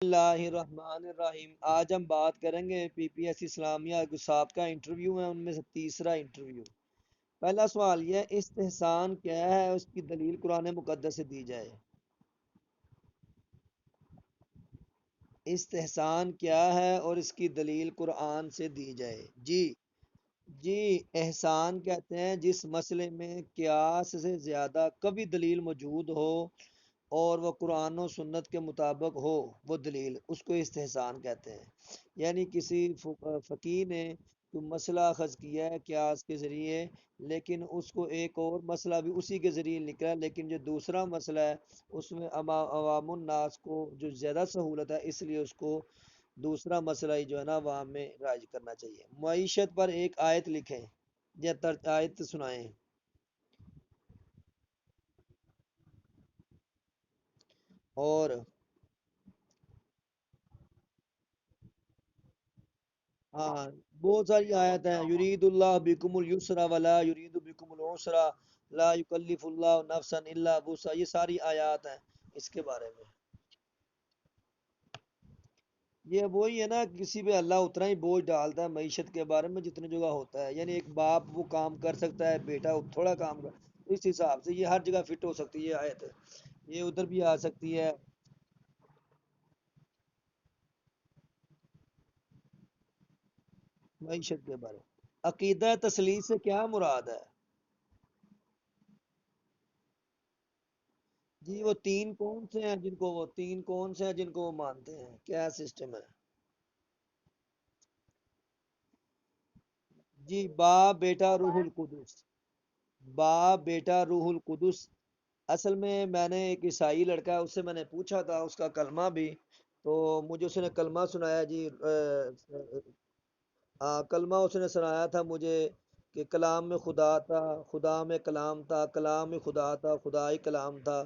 اللہ الرحمن الرحیم۔ آج ہم بات کریں گے پی پی ایس اسلامیہ جو سابقہ انٹرویو ہے ان میں سے تیسرا انٹرویو۔ پہلا سوال یہ ہے، استحسان کیا ہے، اس کی دلیل قرآن مقدس سے دی جائے۔ استحسان کیا ہے اور اس کی دلیل قرآن سے دی جائے۔ جی جی، احسان کہتے ہیں جس مسئلے میں قیاس سے زیادہ کبھی دلیل موجود ہو اور وہ قرآن و سنت کے مطابق ہو، وہ دلیل اس کو استحسان کہتے ہیں۔ یعنی کسی فقیر نے کوئی مسئلہ اخذ کیا ہے قیاس کے ذریعے، لیکن اس کو ایک اور مسئلہ بھی اسی کے ذریعے نکلا، لیکن جو دوسرا مسئلہ ہے اس میں عوام الناس کو جو زیادہ سہولت ہے، اس لیے اس کو دوسرا مسئلہ ہی جو ہے نا عوام میں رائج کرنا چاہیے۔ معیشت پر ایک آیت لکھیں یا آیت سنائیں۔ اور ہاں، بہت ساری آیت ہیں، یرید اللہ بکم الیسر ولا یرید بکم العسر، لا یکلف اللہ نفسا الا وسعها، یہ ساری آیات ہیں اس کے بارے میں۔ یہ وہی ہے نا، کسی پہ اللہ اتنا ہی بوجھ ڈالتا ہے معیشت کے بارے میں جتنے جگہ ہوتا ہے۔ یعنی ایک باپ وہ کام کر سکتا ہے، بیٹا تھوڑا کام کر، اس حساب سے یہ ہر جگہ فٹ ہو سکتی ہے یہ آیت، یہ ادھر بھی آ سکتی ہے۔ معیشت کے بارے میں عقیدہ تسلیث سے کیا مراد ہے؟ جی وہ تین کون سے ہیں جن کو، وہ تین کون سے ہیں جن کو وہ مانتے ہیں، کیا سسٹم ہے؟ جی باپ بیٹا روح القدس، باپ بیٹا روح القدس۔ اصل میں نے ایک عیسائی لڑکا ہے، اس سے میں نے پوچھا تھا اس کا کلمہ بھی، تو مجھے اس نے کلمہ سنایا جی، کلمہ اس نے سنایا تھا مجھے کہ کلام میں خدا تھا، خدا میں کلام تھا، کلام میں خدا تھا، خدا ہی کلام تھا۔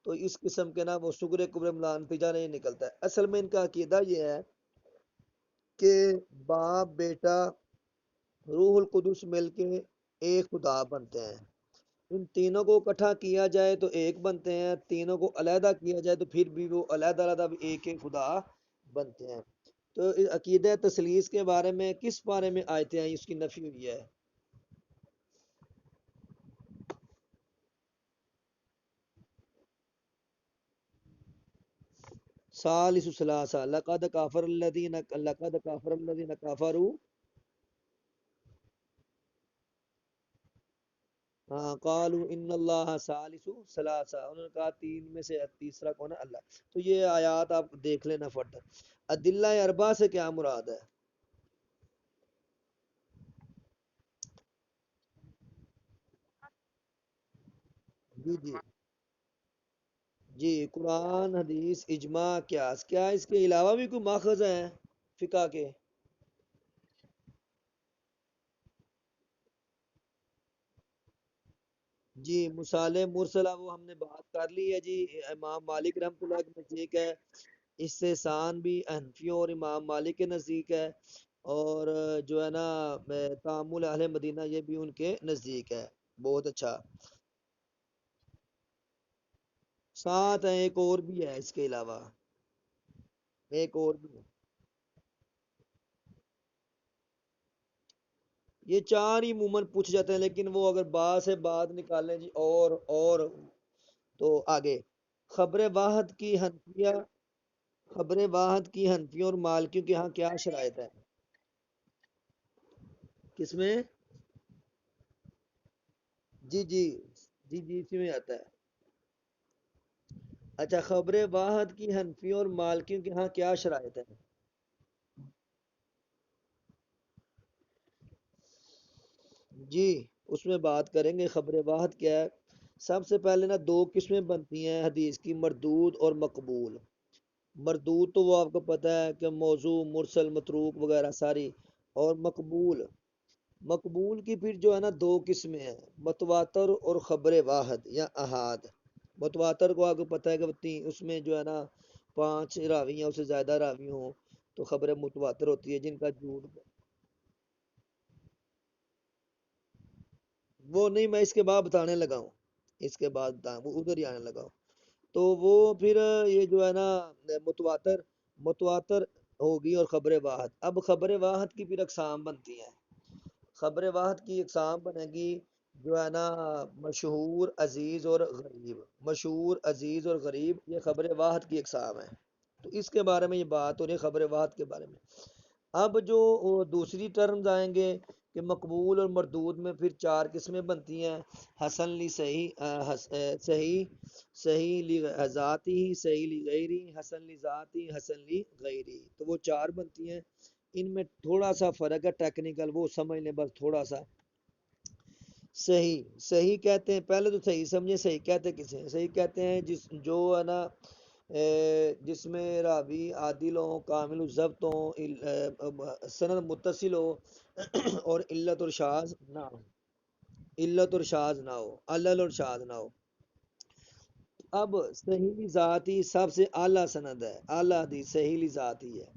تو اس قسم کے نا وہ سغر کبر نتیجہ نہیں نکلتا ہے۔ اصل میں ان کا عقیدہ یہ ہے کہ باپ بیٹا روح القدس مل کے ایک خدا بنتے ہیں۔ ان تینوں کو اکٹھا کیا جائے تو ایک بنتے ہیں، تینوں کو علیحدہ کیا جائے تو پھر بھی وہ علیحدہ علیحدہ بھی ایک ایک خدا بنتے ہیں۔ تو اس عقیدہ تثلیث کے بارے میں کس بارے میں آیتیں ہیں اس کی نفی ہوئی ہے؟ ثالث ثلاثہ، لقد کافر الذین کفروا، ہاں قالوا ان اللہ ثالث ثلاثہ، انہوں نے کہا تین میں سے تیسرا کون ہے؟ اللہ۔ تو یہ آیات آپ دیکھ لینا فٹ۔ ادلہ اربع سے کیا مراد ہے؟ جی جی جی، قرآن حدیث اجماع قیاس، کیا اس کے علاوہ بھی کوئی ماخذ ہیں فقہ کے؟ جی مصالح مرسلہ وہ ہم نے بات کر لی ہے جی، امام مالک رحمۃ اللہ کے نزدیک ہے، اس سے سان بھی حنفیوں اور امام مالک کے نزدیک ہے، اور جو ہے نا تعامل اہل مدینہ یہ بھی ان کے نزدیک ہے۔ بہت اچھا، ساتھ ہیں ایک اور بھی ہے اس کے علاوہ، ایک اور بھی ہے۔ یہ چار ہی عموماً پوچھ جاتے ہیں، لیکن وہ اگر با سے بات نکالیں جی اور تو آگے خبر واحد کی حنفیہ، خبر واحد کی حنفیوں اور مالکیوں کے ہاں کیا شرائط ہے؟ کس میں؟ جی جی جی جی، اسی میں آتا ہے۔ اچھا، خبر واحد کی حنفیوں اور مالکیوں کے ہاں کیا شرائط ہے؟ جی اس میں بات کریں گے، خبر واحد کیا ہے۔ سب سے پہلے نا دو قسمیں بنتی ہیں حدیث کی، مردود اور مقبول۔ مردود تو وہ آپ کو پتہ ہے کہ موضوع مرسل متروک وغیرہ ساری، اور مقبول، مقبول کی پھر جو ہے نا دو قسمیں ہیں، متواتر اور خبر واحد یا احاد۔ متواتر کو آپ کو پتہ ہے کہ اس میں جو ہے نا پانچ راوی ہیں، اس سے زیادہ راوی ہوں تو خبر متواتر ہوتی ہے، جن کا جھوٹ وہ نہیں، میں اس کے بعد بتانے لگا ہوں، اس کے بعد وہ ادھر ہی آنے لگا ہوں۔ تو وہ پھر یہ جو ہے نا متواتر، متواتر ہوگی اور خبر واحد. اب خبر واحد کی پھر اقسام بنتی ہیں. خبر واحد کی اقسام بنے گی جو ہے نا مشہور عزیز اور غریب. مشہور عزیز اور غریب یہ خبر واحد کی اقسام ہے. تو اس کے بارے میں یہ بات ہو رہی ہے خبر واحد کے بارے میں. اب جو دوسری ٹرمز آئیں گے کہ مقبول اور مردود میں پھر چار قسمیں بنتی ہیں. حسن لی صحیح صحیح صحیح لی ذاتی صحیح لی غیری حسن لی ذاتی حسن لی غیری. تو وہ چار بنتی ہیں. ان میں تھوڑا سا فرق ہے ٹیکنیکل وہ سمجھ لیں بس تھوڑا سا. صحیح صحیح کہتے ہیں پہلے تو صحیح سمجھے صحیح کہتے کسے ہیں. صحیح کہتے ہیں جس جو ہے نا جس میں راوی عادل ہوں کامل الضبط ہوں سند متصل ہو اور علت اور شاذ نہ ہو. علت اور شاذ نہ ہو علل اور شاذ نہ ہو. اب صحیح ذاتی سب سے اعلیٰ سند ہے. اعلیٰ حدیث صحیح ذاتی ہے.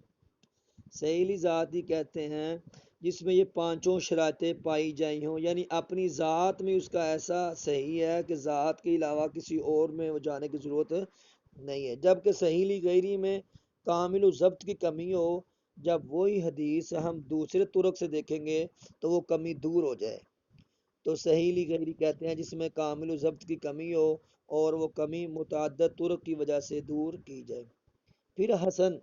صحیح ذاتی کہتے ہیں جس میں یہ پانچوں شرائطیں پائی جائی ہوں یعنی اپنی ذات میں اس کا ایسا صحیح ہے کہ ذات کے علاوہ کسی اور میں وہ جانے کی ضرورت نہیں ہے. جبکہ صحیح لی غیری میں کامل و ضبط کی کمی ہو. جب وہی حدیث ہم دوسرے طرق سے دیکھیں گے تو وہ کمی دور ہو جائے. تو صحیح لی غیری کہتے ہیں جس میں کامل و ضبط کی کمی ہو اور وہ کمی متعدد طرق کی وجہ سے دور کی جائے. پھر حسن.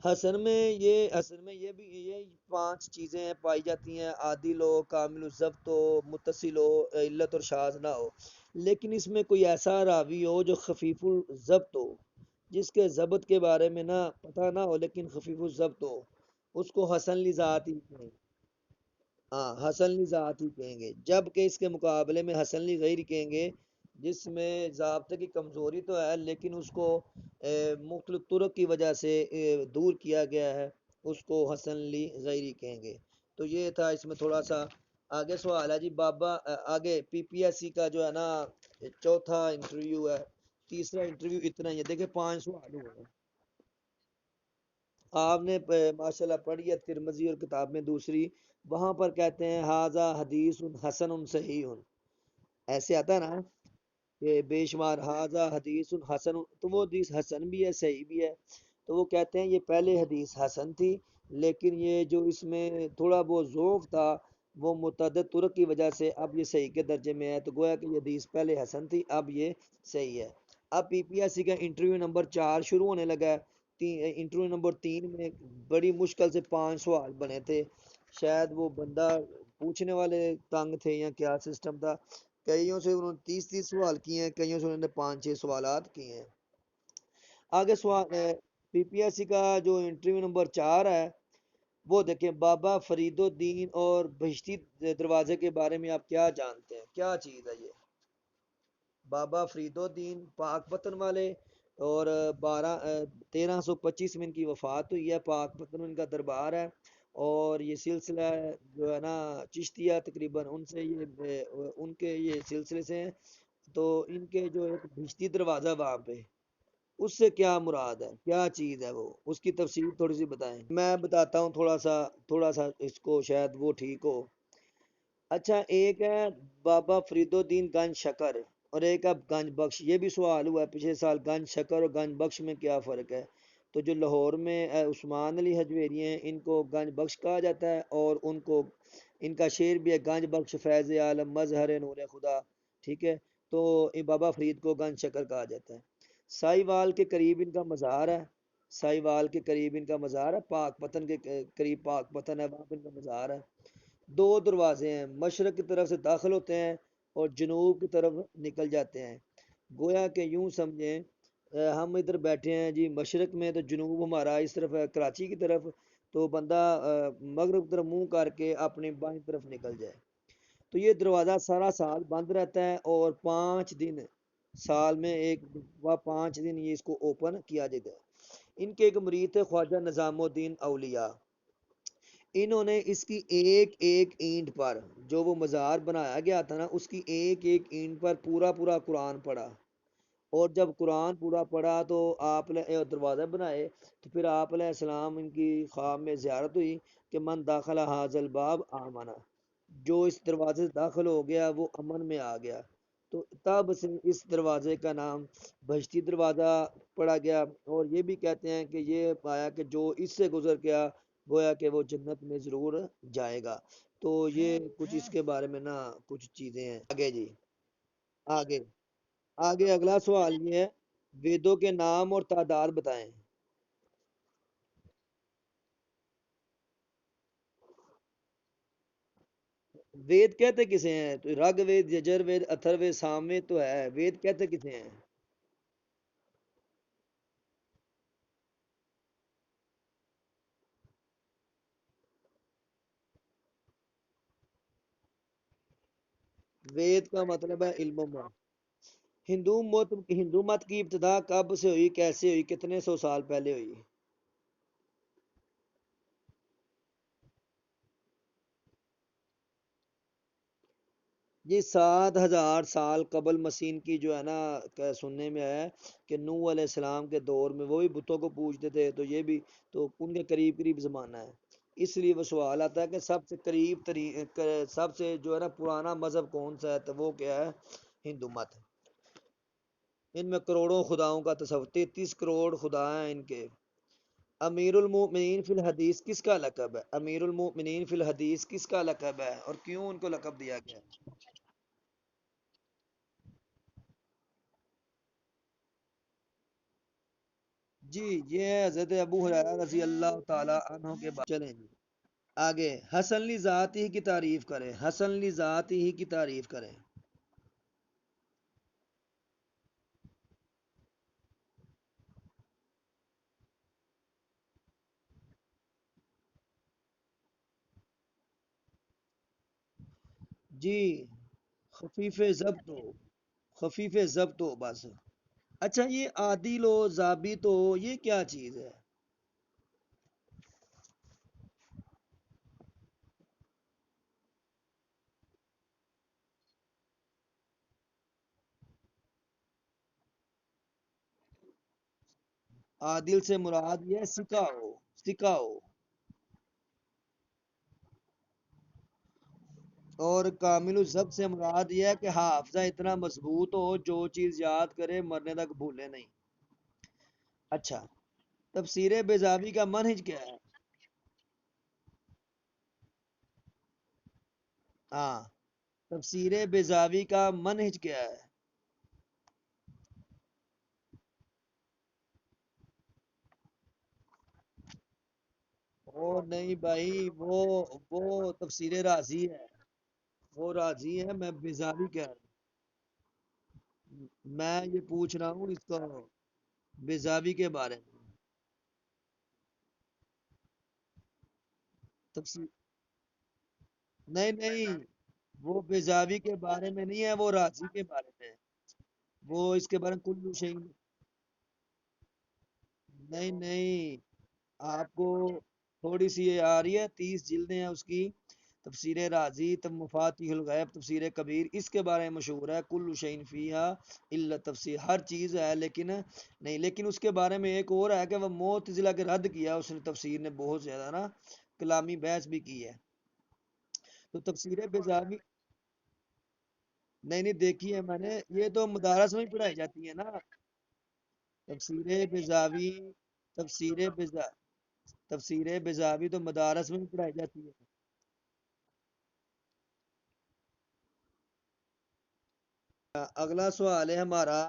حسن میں یہ بھی یہ پانچ چیزیں پائی جاتی ہیں عادل ہو کامل الضبط ہو متصل ہو علت اور شاذ نہ ہو. لیکن اس میں کوئی ایسا راوی ہو جو خفیف الضبط ہو جس کے ضبط کے بارے میں نہ پتہ نہ ہو لیکن خفیف الضبط ہو اس کو حسن لذات ہی کہیں. ہاں حسن لذات ہی کہیں گے. جبکہ اس کے مقابلے میں حسن لغیر کہیں گے جس میں ضابطے کی کمزوری تو ہے لیکن اس کو مختلف طرق کی وجہ سے دور کیا گیا ہے اس کو حسن لی غیری کہیں گے. تو یہ تھا اس میں تھوڑا سا. آگے سوال ہے جی بابا آگے پی پی ایس سی کا جو ہے نا چوتھا انٹرویو ہے. تیسرا انٹرویو اتنا ہی ہے. دیکھیں 5 سوال ہوئے ہیں. آپ نے ماشاء اللہ پڑھی ہے ترمذی اور کتاب میں دوسری وہاں پر کہتے ہیں ھذا حدیث حسن صحیح. ایسے آتا ہے نا کہ بے شمار ھذا حدیث حسن تو وہ حدیث حسن بھی ہے صحیح بھی ہے. تو وہ کہتے ہیں یہ پہلے حدیث حسن تھی لیکن یہ جو اس میں تھوڑا بہت ذوق تھا وہ متعدد طرق کی وجہ سے اب یہ صحیح کے درجے میں ہے. تو گویا کہ یہ حدیث پہلے حسن تھی اب یہ صحیح ہے. اب پی پی ایس سی کا انٹرویو نمبر 4 شروع ہونے لگا ہے. انٹرویو نمبر 3 میں بڑی مشکل سے 5 سوال بنے تھے. شاید وہ بندہ پوچھنے والے تنگ تھے یا کیا سسٹم تھا. کئیوں سے انہوں نے 30 سوال کیے ہیں کئیوں سے انہوں نے 5-6 سوالات کیے ہیں. آگے سوال پی پی ایس سی کا جو انٹرویو نمبر 4 ہے وہ دیکھیں بابا فرید الدین اور بہشتی دروازے کے بارے میں آپ کیا جانتے ہیں کیا چیز ہے یہ. بابا فرید الدین پاک پتن والے اور 1325 میں ان کی وفات ہوئی ہے. پاک پتن میں ان کا دربار ہے اور یہ سلسلہ جو ہے نا چشتیہ تقریباً ان سے یہ ان کے یہ سلسلے سے ہیں. تو ان کے جو ایک بہشتی دروازہ وہاں پہ اس سے کیا مراد ہے کیا چیز ہے وہ اس کی تفصیل تھوڑی سی بتائیں. میں بتاتا ہوں تھوڑا سا اس کو شاید وہ ٹھیک ہو. اچھا ایک ہے بابا فرید الدین گنج شکر اور ایک ہے گنج بخش. یہ بھی سوال ہوا ہے پچھلے سال گنج شکر اور گنج بخش میں کیا فرق ہے. تو جو لاہور میں عثمان علی حجویری ہیں ان کو گنج بخش کہا جاتا ہے اور ان کو ان کا شعر بھی ہے گنج بخش فیض عالم مظہر نور خدا. ٹھیک ہے. تو بابا فرید کو گنج شکر کہا جاتا ہے. سائی وال کے قریب ان کا مزار ہے. سائی وال کے قریب ان کا مزار ہے. پاک پتن کے قریب پاک پتن ہے وہاں پہ ان کا مزار ہے. 2 دروازے ہیں مشرق کی طرف سے داخل ہوتے ہیں اور جنوب کی طرف نکل جاتے ہیں. گویا کہ یوں سمجھیں ہم ادھر بیٹھے ہیں جی مشرق میں تو جنوب ہمارا اس طرف ہے کراچی کی طرف. تو بندہ مغرب کی طرف منہ کر کے اپنی بائیں طرف نکل جائے. تو یہ دروازہ سارا سال بند رہتا ہے اور 5 دن سال میں ایک 5 دن یہ اس کو اوپن کیا جاتا ہے. ان کے ایک مرید تھے خواجہ نظام الدین اولیاء. انہوں نے اس کی ایک ایک اینٹ پر جو وہ مزار بنایا گیا تھا نا اس کی ایک ایک اینٹ پر پورا پورا قرآن پڑھا. اور جب قرآن پورا پڑھا تو آپ نے دروازہ بنائے تو پھر آپ علیہ السلام ان کی خواب میں زیارت ہوئی کہ من داخل حاضل باب آمنا جو اس دروازے سے داخل ہو گیا وہ امن میں آ گیا. تو تب سے اس دروازے کا نام بہشتی دروازہ پڑا گیا، اور یہ بھی کہتے ہیں کہ یہ پایا کہ جو اس سے گزر گیا گویا کہ وہ جنت میں ضرور جائے گا۔ تو یہ کچھ اس کے بارے میں نا کچھ چیزیں ہیں۔ آگے جی، آگے آگے اگلا سوال یہ ہے، ویدوں کے نام اور تعداد بتائیں۔ وید کہتے کسے ہیں؟ تو رگ وید، یجر وید، اتھر وید، سام وید تو ہے، وید کہتے کسے ہیں؟ وید کا مطلب ہے علم و مت۔ ہندو مت کی ابتدا کب سے ہوئی، کیسے ہوئی، کتنے سو سال پہلے ہوئی؟ یہ 7,000 سال قبل مسیح کی جو ہے نا، سننے میں ہے کہ نوح علیہ السلام کے دور میں وہ بھی بتوں کو پوجتے تھے، تو یہ بھی تو ان کے قریب قریب زمانہ ہے۔ اس لیے وہ سوال آتا ہے کہ سب سے قریب سب سے جو ہے نا پرانا مذہب کون سا ہے، تو وہ کیا ہے؟ ہندو مت۔ ان میں کروڑوں خداؤں کا تصور، 33 کروڑ خدا ہیں ان کے۔ امیر المومنین فی الحدیث کس کا لقب ہے؟ امیر المومنین فی الحدیث کس کا لقب ہے اور کیوں ان کو لقب دیا گیا؟ جی، یہ ہے حضرت ابو ہریرہ رضی اللہ تعالی عنہ کے بارے چلیں جی آگے، حسن لی ذات ہی کی تعریف کریں، حسن لی ذات ہی کی تعریف کریں۔ جی، خفیف ضبط ہو، خفیف ضبط ہو بس۔ اچھا، یہ عادل و ضابط ہو یہ کیا چیز ہے؟ عادل سے مراد یہ ہے سکا ہو، سکا ہو۔ اور کامل الضبط سے مراد یہ ہے کہ حافظہ اتنا مضبوط ہو جو چیز یاد کرے مرنے تک بھولے نہیں۔ اچھا، تفسیر بیضاوی کا منہج کیا ہے؟ ہاں، تفسیر بیضاوی کا منہج کیا ہے؟ وہ نہیں بھائی، وہ تفسیر رازی ہے، وہ راضی ہے، میں بیضاوی کہہ رہا ہوں، میں یہ پوچھ رہا ہوں اس کو بیضاوی کے بارے میں۔ تفسیر نہیں نہیں، وہ بیضاوی کے بارے میں نہیں ہے، وہ راضی کے بارے میں ہے۔ وہ اس کے بارے میں کلو شیء، نہیں نہیں، آپ کو تھوڑی سی یہ آ رہی ہے، 30 جلدیں ہیں اس کی تفسیر رازی، تب مفاتیح الغیب تفسیر کبیر، اس کے بارے میں مشہور ہے کل شیء فیہا الا تفسیر، ہر چیز ہے لیکن نہیں، لیکن اس کے بارے میں ایک اور ہے کہ وہ معتزلہ کے رد کیا اس نے، تفسیر نے بہت زیادہ نا کلامی بحث بھی کی ہے۔ تو تفسیر بیضاوی نہیں نہیں دیکھی ہے میں نے، یہ تو مدارس میں ہی پڑھائی جاتی ہے نا، تفسیر بیضاوی، تفسیر بیضا تفسیر بیضاوی تو مدارس میں ہی پڑھائی جاتی ہے۔ اگلا سوال ہے ہمارا،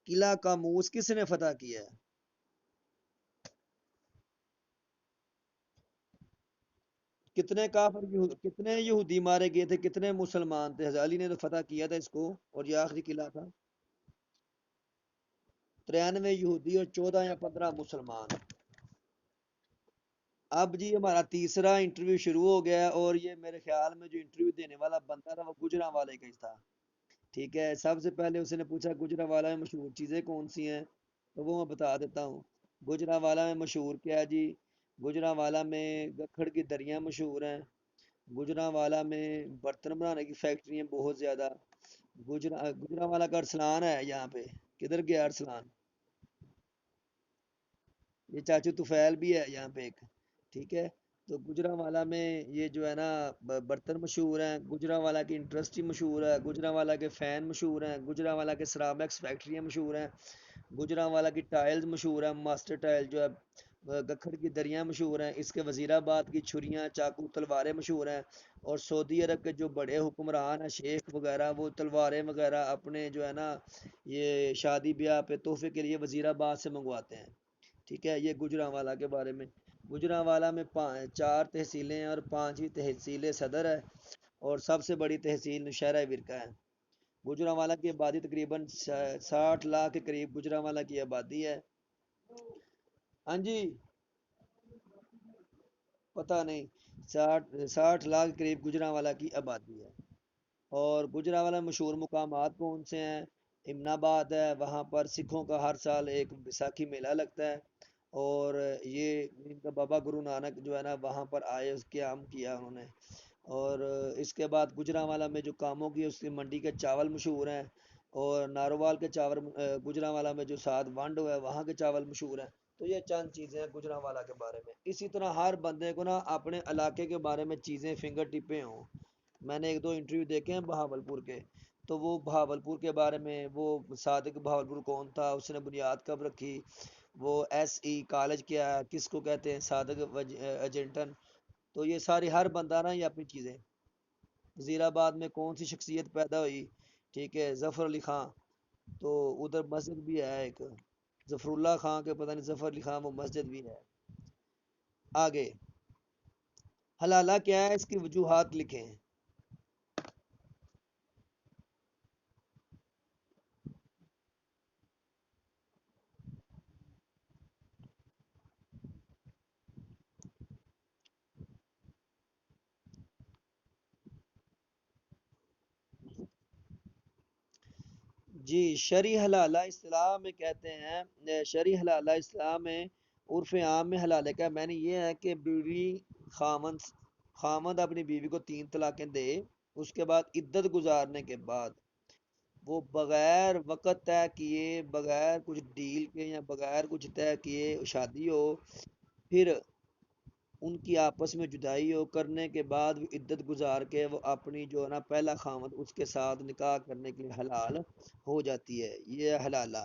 قلعہ کاموس کس نے فتح کیا ہے؟ کتنے یہودی مارے گئے تھے، کتنے مسلمان تھے؟ حضرت علی نے تو فتح کیا تھا اس کو، اور یہ آخری قلعہ تھا۔ 93 یہودی اور 14 یا 15 مسلمان۔ اب جی ہمارا تیسرا انٹرویو شروع ہو گیا ہے، اور یہ میرے خیال میں جو انٹرویو دینے والا بندہ تھا وہ گجرا والے کا ہی تھا۔ ٹھیک ہے، سب سے پہلے اس نے پوچھا گجرا والا میں مشہور چیزیں کون سی ہیں، تو وہ میں بتا دیتا ہوں۔ گجرا والا میں مشہور کیا ہے جی؟ گجرا والا میں گکھڑ کی دریاں مشہور ہیں، گجرا والا میں برتن بنانے کی فیکٹری ہیں بہت زیادہ، گجرا والا کا ارسلان ہے یہاں پہ، کدھر گیا ارسلان؟ یہ چاچو طفیل بھی ہے یہاں پہ ایک، ٹھیک ہے۔ تو گجرانوالہ میں یہ جو ہے نا برتن مشہور ہیں، گجرانوالہ کی انڈسٹری مشہور ہے، گجرانوالہ کے فین مشہور ہیں، گجرانوالہ کے سرامکس فیکٹریاں مشہور ہیں، گجرانوالہ کی ٹائلز مشہور ہیں، ماسٹر ٹائل جو ہے، گکھڑ کی دریاں مشہور ہیں، اس کے وزیر آباد کی چھریاں چاقو تلواریں مشہور ہیں، اور سعودی عرب کے جو بڑے حکمران ہیں شیخ وغیرہ وہ تلواریں وغیرہ اپنے جو ہے نا یہ شادی بیاہ پہ تحفے کے لیے وزیر آباد سے منگواتے ہیں۔ ٹھیک ہے، یہ گجرانوالہ کے بارے میں۔ گجرانوالہ میں چار تحصیلیں ہیں اور پانچویں تحصیل صدر ہے، اور سب سے بڑی تحصیل نوشہرہ ورکہ ہے۔ گجرانوالہ کی آبادی تقریباً 60 لاکھ کے قریب گجرانوالہ کی آبادی ہے۔ ہاں جی، پتہ نہیں، 60 لاکھ کے قریب گجرانوالہ کی آبادی ہے۔ اور گجرانوالہ مشہور مقامات کون سے ہیں؟ امن آباد ہے، وہاں پر سکھوں کا ہر سال ایک بیساکھی میلہ لگتا ہے، اور یہ ان کا بابا گرو نانک جو ہے نا وہاں پر آئے، اس قیام کیا انہوں نے۔ اور اس کے بعد گجرانوالہ میں جو کاموں کی اس کی منڈی کے چاول مشہور ہیں، اور ناروال کے چاول، گجرانوالہ میں جو ساتھ وانڈو ہے وہاں کے چاول مشہور ہیں۔ تو یہ چند چیزیں ہیں گجرانوالہ کے بارے میں۔ اسی طرح ہر بندے کو نا اپنے علاقے کے بارے میں چیزیں فنگر ٹپیں ہوں۔ میں نے ایک دو انٹرویو دیکھے ہیں بہاولپور کے، تو وہ بہاولپور کے بارے میں، وہ صادق بہاولپور کون تھا، اس نے بنیاد کب رکھی، وہ ایس ای کالج کیا ہے، کس کو کہتے ہیں، صادق ایجنٹن۔ تو یہ ساری ہر بندہ نا یہ اپنی چیزیں، وزیر آباد میں کون سی شخصیت پیدا ہوئی، ٹھیک ہے، ظفر علی خان، تو ادھر مسجد بھی ہے ایک، ظفر اللہ خان کے پتہ نہیں ظفر علی خان، وہ مسجد بھی ہے۔ آگے، حلالہ کیا ہے، اس کی وجوہات لکھیں۔ جی، شرعی حلالہ اصطلاح میں کہتے ہیں، شرعی حلالہ اصطلاح میں عرف عام میں حلالہ کا معنی یہ ہے کہ بیوی، خامند خامند اپنی بیوی کو 3 طلاقیں دے، اس کے بعد عدت گزارنے کے بعد وہ بغیر وقت طے کیے، بغیر کچھ ڈیل کے یا بغیر کچھ طے کیے شادی ہو، پھر ان کی آپس میں جدائی ہو، کرنے کے بعد وہ عدت گزار کے وہ اپنی جو ہے نا پہلا خامد اس کے ساتھ نکاح کرنے کے لیے حلال ہو جاتی ہے، یہ ہے حلالہ۔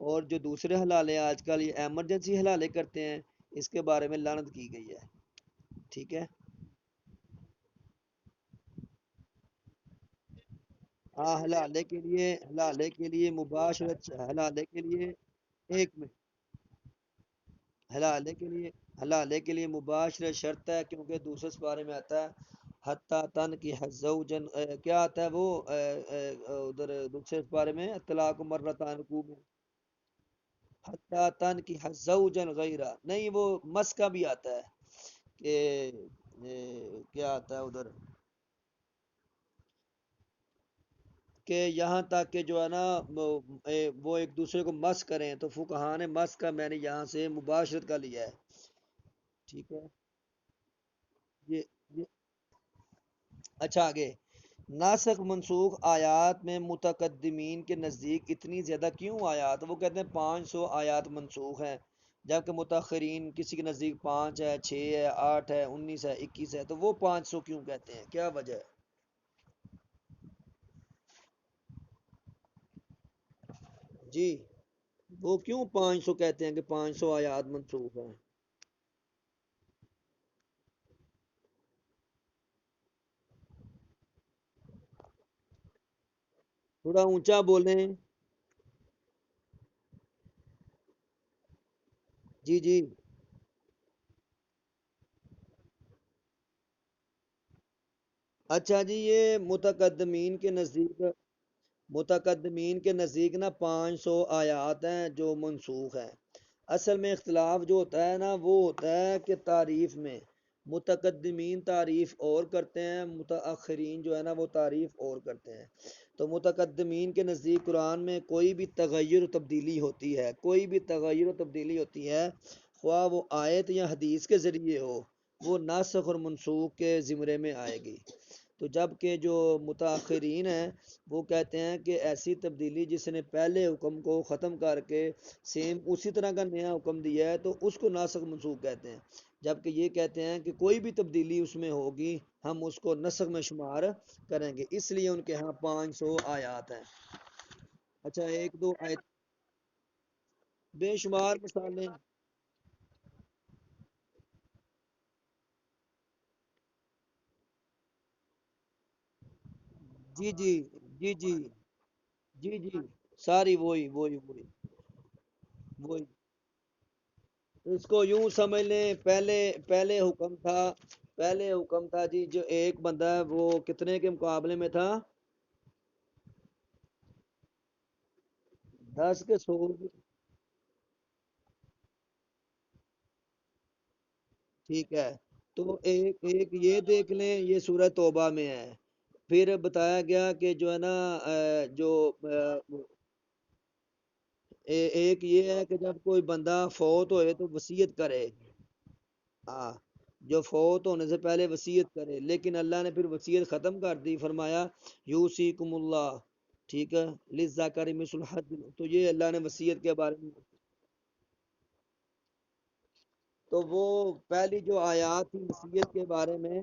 اور جو دوسرے حلالے آج کل یہ ایمرجنسی حلالے کرتے ہیں، اس کے بارے میں لعنت کی گئی ہے۔ ٹھیک ہے، ہاں، حلالے کے لیے مباشرت، حلالے کے لیے ایک منٹ، حلالے کے لیے حلالے کے لیے مباشرت شرط ہے، کیونکہ دوسرے سپارے میں آتا ہے حتیٰ تن کی حزوجن، کیا آتا ہے وہ ادھر دوسرے سپارے میں طلاق مرتان کو میں حتیٰ تن کی حزوجن غیرہ، نہیں وہ مس کا بھی آتا ہے کہ کیا آتا ہے ادھر کہ یہاں تک کہ جو ہے نا وہ ایک دوسرے کو مس کریں، تو فقہا نے مس کا میں نے یہاں سے مباشرت کا لیا ہے۔ ٹھیک ہے، یہ اچھا آگے، ناسخ منسوخ آیات میں متقدمین کے نزدیک اتنی زیادہ کیوں آیات، وہ کہتے ہیں 500 آیات منسوخ ہیں، جبکہ متاخرین کسی کے نزدیک 5 ہے، 6 ہے، 8 ہے، 19 ہے، 21 ہے، تو وہ 500 کیوں کہتے ہیں، کیا وجہ ہے؟ جی، وہ کیوں 500 کہتے ہیں کہ 500 آیات منسوخ ہیں؟ تھوڑا اونچا بولیں۔ جی جی، اچھا جی، یہ متقدمین کے نزدیک نا 500 آیات ہیں جو منسوخ ہیں۔ اصل میں اختلاف جو ہوتا ہے نا وہ ہوتا ہے کہ تعریف میں، متقدمین تعریف اور کرتے ہیں، متاخرین جو ہے نا وہ تعریف اور کرتے ہیں۔ تو متقدمین کے نزدیک قرآن میں کوئی بھی تغیر و تبدیلی ہوتی ہے، کوئی بھی تغیر و تبدیلی ہوتی ہے، خواہ وہ آیت یا حدیث کے ذریعے ہو، وہ ناسخ اور منسوخ کے زمرے میں آئے گی۔ تو جب کہ جو متاخرین ہیں وہ کہتے ہیں کہ ایسی تبدیلی جس نے پہلے حکم کو ختم کر کے سیم اسی طرح کا نیا حکم دیا ہے تو اس کو ناسخ منسوخ کہتے ہیں، جبکہ یہ کہتے ہیں کہ کوئی بھی تبدیلی اس میں ہوگی ہم اس کو نسخ میں شمار کریں گے، اس لیے ان کے ہاں 500 آیات ہیں۔ اچھا ایک دو آیت بے شمار مثالیں۔ جی جی جی جی جی جی ساری وہی وہی اس کو یوں سمجھ لیں، پہلے حکم تھا، پہلے حکم تھا جی جو ایک بندہ ہے وہ کتنے کے مقابلے میں تھا؟ 10 کے 100۔ ٹھیک ہے، تو ایک یہ دیکھ لیں، یہ سورہ توبہ میں ہے، پھر بتایا گیا کہ جو ہے نا جو ایک یہ ہے کہ جب کوئی بندہ فوت ہوئے تو وصیت کرے، ہاں، جو فوت ہونے سے پہلے وصیت کرے، لیکن اللہ نے پھر وصیت ختم کر دی، فرمایا یوسیکم اللہ، ٹھیک ہے، للذکر مثل حظ، تو یہ اللہ نے وصیت کے بارے میں، تو وہ پہلی جو آیات تھی وصیت کے بارے میں،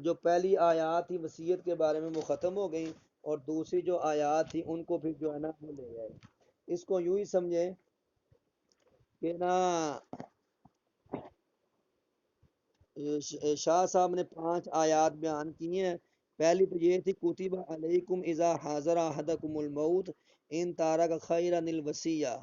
جو پہلی آیات تھی وصیت کے بارے میں وہ ختم ہو گئی، اور دوسری جو آیات تھی ان کو پھر جو ہے نا وہ لے گئے۔ اس کو یوں ہی سمجھے کہ نا شاہ صاحب نے 5 آیات بیان کی ہیں۔ پہلی تو یہ تھی کتب علیکم اذا حاضر احدکم الموت ان تارک خیرا الوصیہ،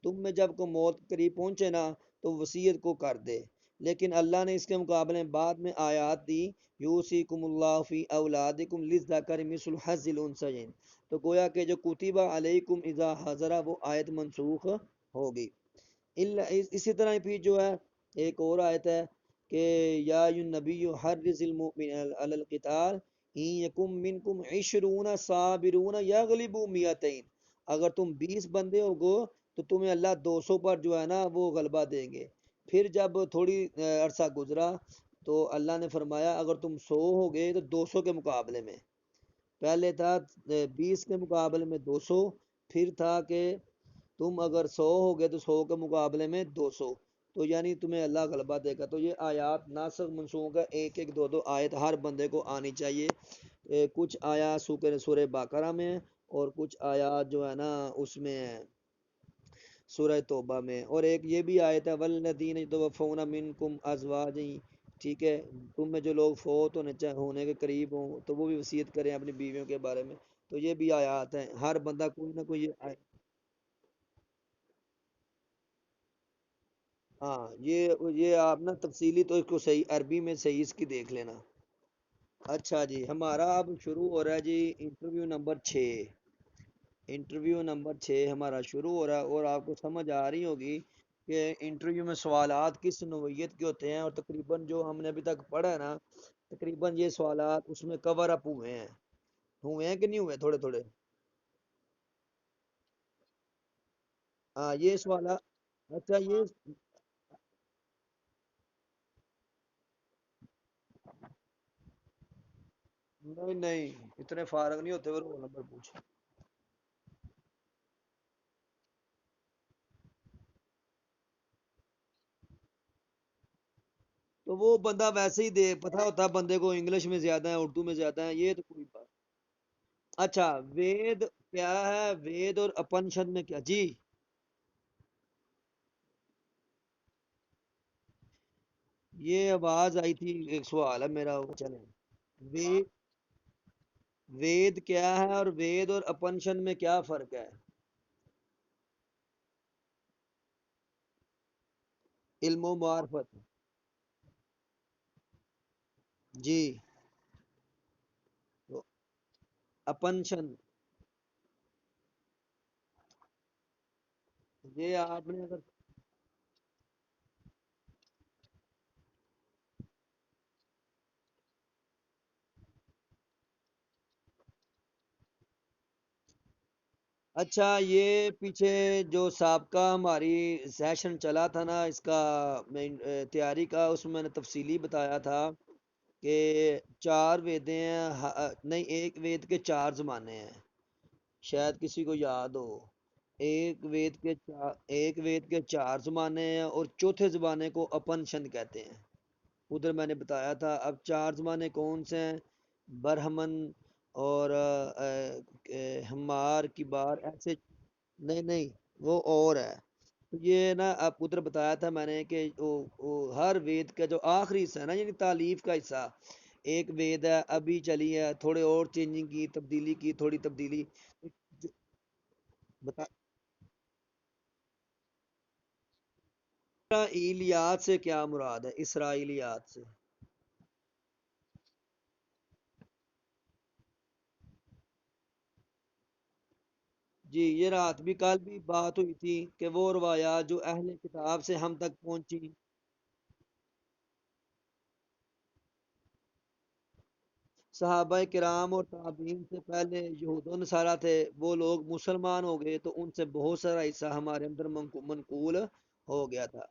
تم میں جب کو موت قریب پہنچے نا تو وصیت کو کر دے، لیکن اللہ نے اس کے مقابلے میں بعد میں آیات دی یوصیکم اللہ فی اولادکم للذکر مثل حظ الانثیین، تو گویا کہ جو کتب علیکم اذا حاضر وہ آیت منسوخ ہوگی۔ اسی طرح پھر جو ہے ایک اور آیت ہے کہ یا النبی حرز المؤمن علی القتال ان یکم منکم 20 صابرون یغلبوا 200، اگر تم 20 بندے ہو گو تو تمہیں اللہ 200 پر جو ہے نا وہ غلبہ دیں گے۔ پھر جب تھوڑی عرصہ گزرا تو اللہ نے فرمایا اگر تم 100 ہو گئے تو 200 کے مقابلے میں، پہلے تھا 20 کے مقابلے میں 200، پھر تھا کہ تم اگر 100 ہو گئے تو 100 کے مقابلے میں 200، تو یعنی تمہیں اللہ غلبہ دے گا۔ تو یہ آیات ناسخ منسوخ ہے، ایک ایک دو دو آیت ہر بندے کو آنی چاہیے۔ کچھ آیات سورہ باقرہ میں ہیں اور کچھ آیات جو ہے نا اس میں ہیں سورہ توبہ میں، اور ایک یہ بھی آیت ہے والذین یتوفون منکم ازواجا، ٹھیک ہے، تم میں جو لوگ فوت ہونے کے قریب ہوں تو وہ بھی وصیت کریں اپنی بیویوں کے بارے میں، تو یہ بھی آیات ہیں، ہر بندہ کوئی نہ کوئی ہاں یہ آپ نا تفصیلی تو اس کو صحیح عربی میں صحیح اس کی دیکھ لینا۔ اچھا جی، ہمارا اب شروع ہو رہا ہے جی انٹرویو نمبر 6، انٹرویو نمبر 6 ہمارا شروع ہو رہا ہے، اور آپ کو سمجھ آ رہی ہوگی کہ انٹرویو میں سوالات کس نوعیت کے ہوتے ہیں، اور تقریباً جو ہم نے ابھی تک پڑھا ہے نا تقریباً یہ سوالات اس میں کور اپ ہوئے ہیں کہ نہیں ہوئے تھوڑے تھوڑے؟ ہاں یہ سوالات، اچھا یہ نہیں نہیں اتنے فارغ نہیں ہوتے وہ رول نمبر پوچھ، تو وہ بندہ ویسے ہی دے پتہ ہوتا ہے بندے کو انگلش میں زیادہ ہے اردو میں زیادہ ہے، یہ تو کوئی بات۔ اچھا وید کیا ہے، وید اور اپنشد میں کیا جی؟ یہ آواز آئی تھی، ایک سوال ہے میرا، وہ چلیں وید، وید کیا ہے اور وید اور اپنشد میں کیا فرق ہے؟ علم و معرفت، جی، تو اپنشن، یہ آپ نے اگر اچھا یہ پیچھے جو سابقہ ہماری سیشن چلا تھا نا اس کا تیاری کا، اس میں نے تفصیلی بتایا تھا کہ چار ویدیں ہیں، نہیں، ایک وید کے چار زمانے ہیں، شاید کسی کو یاد ہو۔ ایک وید کے چار زمانے ہیں اور چوتھے زمانے کو اپنشد کہتے ہیں، ادھر میں نے بتایا تھا۔ اب چار زمانے کون سے ہیں؟ برہمن اور ہمار کی بار ایسے، نہیں نہیں، وہ اور ہے۔ تو یہ نا آپ ادھر بتایا تھا میں نے کہ ہر وید کا جو آخری حصہ ہے نا، یعنی تالیف کا حصہ، ایک وید ہے ابھی چلی ہے، تھوڑے اور چینجنگ کی، تبدیلی کی، تھوڑی تبدیلی بتا۔ اسرائیلیات سے کیا مراد ہے؟ اسرائیلیات سے؟ جی، یہ رات بھی کل بھی بات ہوئی تھی کہ وہ روایات جو اہل کتاب سے ہم تک پہنچی، صحابہ کرام اور تابعین سے پہلے یہود و نصارہ تھے، وہ لوگ مسلمان ہو گئے تو ان سے بہت سارا حصہ ہمارے اندر منقول ہو گیا تھا۔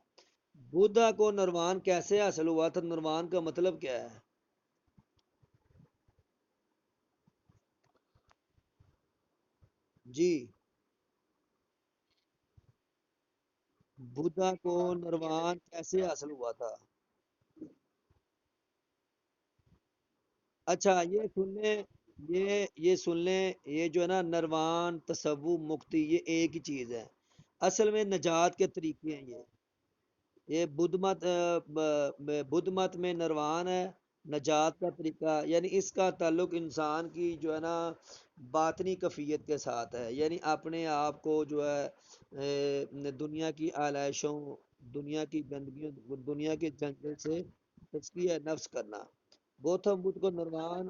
بدھا کو نروان کیسے حاصل ہوا تھا؟ نروان کا مطلب کیا ہے؟ جی، بدھا کو نروان کیسے حاصل ہوا تھا؟ اچھا، یہ سن لیں، یہ سن لیں، یہ جو ہے نا نروان، تصوف، مکتی، یہ ایک ہی چیز ہے، اصل میں نجات کے طریقے ہیں یہ بدھ مت، بدھ مت میں نروان ہے نجات کا طریقہ، یعنی اس کا تعلق انسان کی جو ہے نا باطنی کفیت کے ساتھ ہے، یعنی اپنے آپ کو جو ہے دنیا کی آلائشوں، دنیا کی گندگیوں، دنیا کے جنگل سے تزکیہ نفس کرنا۔ گوتم بدھ کو نروان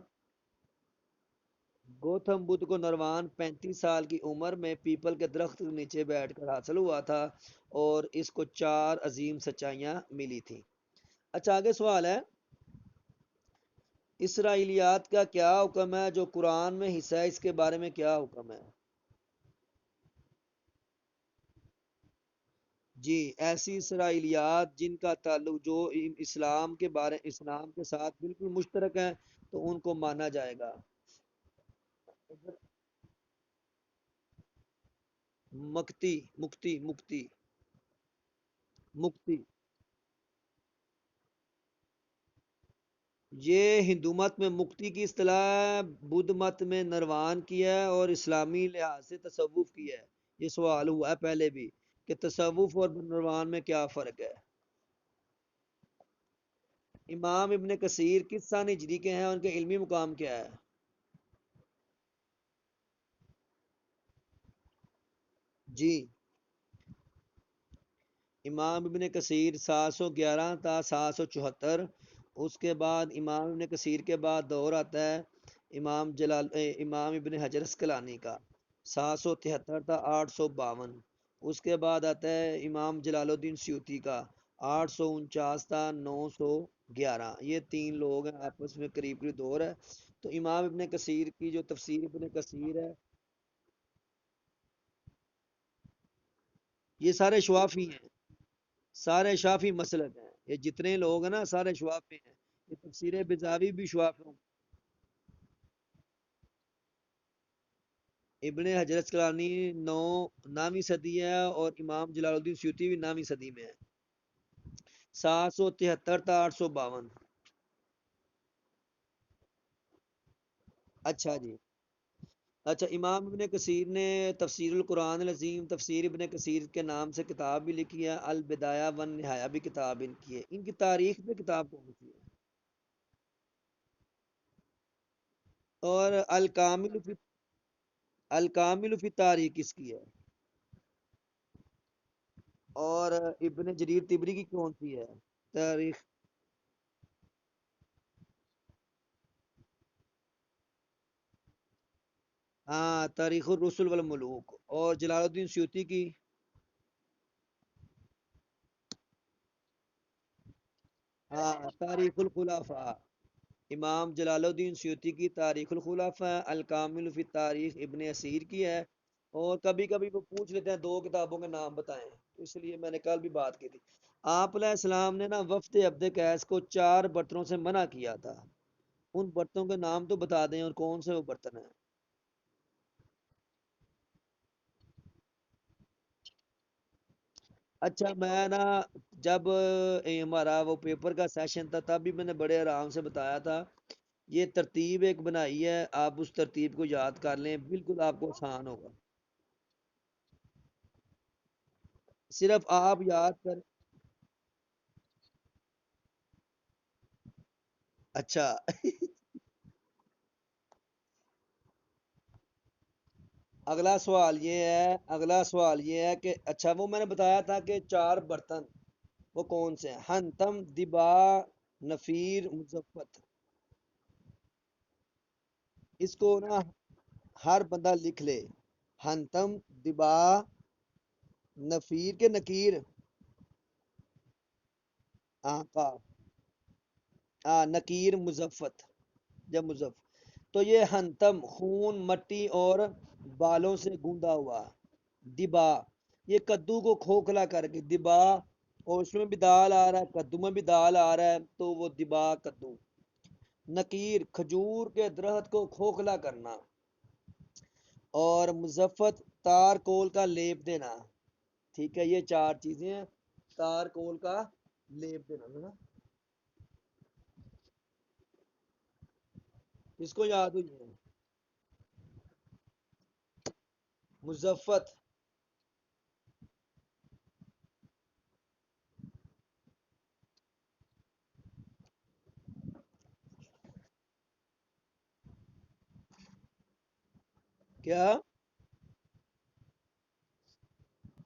گوتم بدھ کو نروان 35 سال کی عمر میں پیپل کے درخت کے نیچے بیٹھ کر حاصل ہوا تھا، اور اس کو چار عظیم سچائیاں ملی تھیں۔ اچھا، آگے سوال ہے، اسرائیلیات کا کیا حکم ہے؟ جو قرآن میں حصہ ہے، اس کے بارے میں کیا حکم ہے؟ جی، ایسی اسرائیلیات جن کا تعلق جو اسلام کے ساتھ بالکل مشترک ہیں، تو ان کو مانا جائے گا۔ مکتی، مکتی، مکتی، مکتی، یہ ہندو مت میں مکتی کی اصطلاح ہے، بدھ مت میں نروان کی ہے، اور اسلامی لحاظ سے تصوف کی ہے۔ یہ سوال ہوا ہے پہلے بھی کہ تصوف اور نروان میں کیا فرق ہے۔ امام ابن کثیر کس سان ہجری کے ہیں؟ ان کے علمی مقام کیا ہے؟ جی، امام ابن کثیر 711 تا 774، اس کے بعد امام ابن کثیر کے بعد دور آتا ہے امام ابن حجر اسقلانی کا، 773 تا 852، اس کے بعد آتا ہے امام جلال الدین سیوطی کا، 849 تا 911۔ یہ تین لوگ ہیں، آپس میں قریب قریب دور ہے۔ تو امام ابن کثیر کی جو تفسیر ابن کثیر ہے، یہ سارے شوافی ہیں، سارے شافی مسلک ہیں، یہ جتنے لوگ ہیں نا سارے شوافی ہیں۔ یہ تفسیر بزاوی بھی شوافی، ابن حجر اسقلانی 9ویں صدی ہے، اور امام جلال الدین سیوطی بھی 9ویں صدی میں ہے، 773 تا 852۔ اچھا جی، اچھا، امام ابن کثیر نے تفسیر القرآن العظیم، تفسیر ابن کثیر کے نام سے کتاب بھی لکھی ہے، البدایہ ون نہایہ بھی کتاب ان کی ہے، ان کی تاریخ میں کتاب کون سی ہے؟ اور الکامل فی تاریخ کس کی ہے؟ اور ابن جریر تبری کی کون سی ہے تاریخ؟ ہاں، تاریخ الرسل والملوک، اور جلال الدین سیوطی کی؟ ہاں، تاریخ الخلفاء، امام جلال الدین سیوطی کی تاریخ الخلفاء، الکامل فی تاریخ ابن اسیر کی ہے۔ اور کبھی کبھی وہ پوچھ لیتے ہیں دو کتابوں کے نام بتائیں، تو اس لیے میں نے کل بھی بات کی تھی۔ آپ علیہ السلام نے نا وفد عبد قیس کو چار برتنوں سے منع کیا تھا، ان برتنوں کے نام تو بتا دیں اور کون سے وہ برتن ہیں؟ اچھا میں نا جب ہمارا وہ پیپر کا سیشن تھا تب بھی میں نے بڑے آرام سے بتایا تھا، یہ ترتیب ایک بنائی ہے، آپ اس ترتیب کو یاد کر لیں، بالکل آپ کو آسان ہوگا، صرف آپ یاد کر۔ اچھا اگلا سوال یہ ہے کہ اچھا وہ میں نے بتایا تھا کہ چار برتن وہ کون سے ہیں؟ ہنتم، دبا، نفیر، مزفت۔ اس کو نا ہر بندہ لکھ لے، ہنتم، دبا، نفیر کے نکیر، کا نکیر، مزفت یا مزف۔ تو یہ ہنتم خون مٹی اور بالوں سے گوندا ہوا، دبا یہ کدو کو کھوکھلا کر کے دبا، اور اس میں بھی دال آ رہا ہے، کدو میں بھی دال آ رہا ہے تو وہ دبا کدو۔ نکیر کھجور کے درخت کو کھوکھلا کرنا، اور مزفت تار کول کا لیپ دینا۔ ٹھیک ہے، یہ چار چیزیں ہیں، تار کول کا لیپ دینا ہے نا، اس کو یاد ہوئی ہے؟ مزفت کیا؟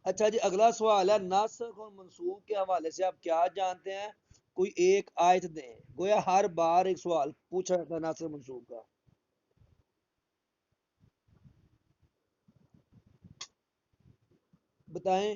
اچھا جی، اگلا سوال ہے ناسخ اور منسوخ کے حوالے سے آپ کیا جانتے ہیں؟ کوئی ایک آیت دیں، گویا ہر بار ایک سوال پوچھا جاتا ہے ناسخ منسوخ کا، بتائیں۔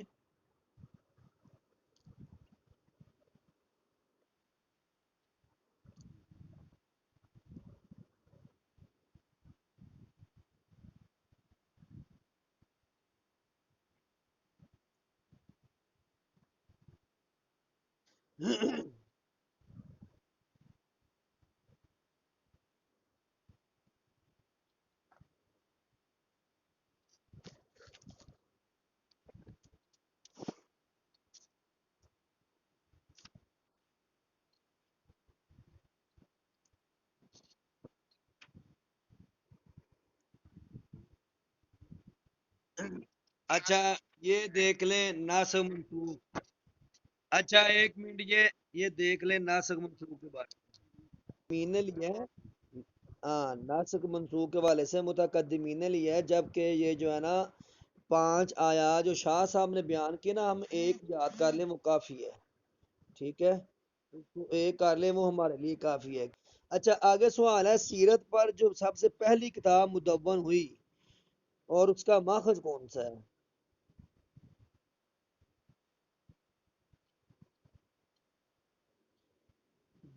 اچھا یہ دیکھ لیں ناسخ منسوخ، اچھا ایک منٹ یہ دیکھ لیں ناسخ منسوخ کے بارے میں نے لیا ہے، ہاں ناسخ منسوخ کے والے سے متقدمین نے لیا ہے، جبکہ یہ جو ہے نا پانچ آیات جو شاہ صاحب نے بیان کی نا، ہم ایک یاد کر لیں وہ کافی ہے، ٹھیک ہے، تو ایک کر لیں وہ ہمارے لیے کافی ہے۔ اچھا آگے سوال ہے سیرت پر جو سب سے پہلی کتاب مدون ہوئی اور اس کا ماخذ کون سا ہے؟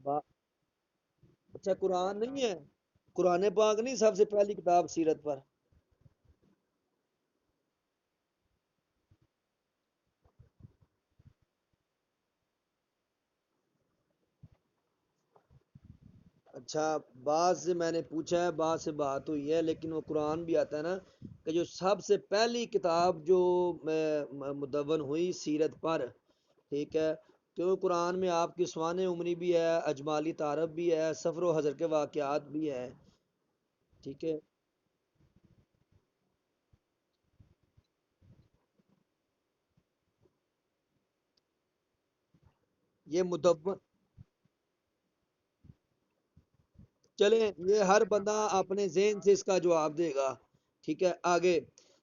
با... اچھا قرآن نہیں ہے؟ قرآن پاک نہیں سب سے پہلی کتاب سیرت پر؟ اچھا بعض سے میں نے پوچھا ہے، بعض سے بات ہوئی ہے، لیکن وہ قرآن بھی آتا ہے نا کہ جو سب سے پہلی کتاب جو مدون ہوئی سیرت پر، ٹھیک ہے، کیونکہ قرآن میں آپ کی سوانح عمری بھی ہے، اجمالی تعارف بھی ہے، سفر و حضر کے واقعات بھی ہے، ٹھیک ہے، یہ مدون، چلیں یہ ہر بندہ اپنے ذہن سے اس کا جواب دے گا، ٹھیک ہے آگے۔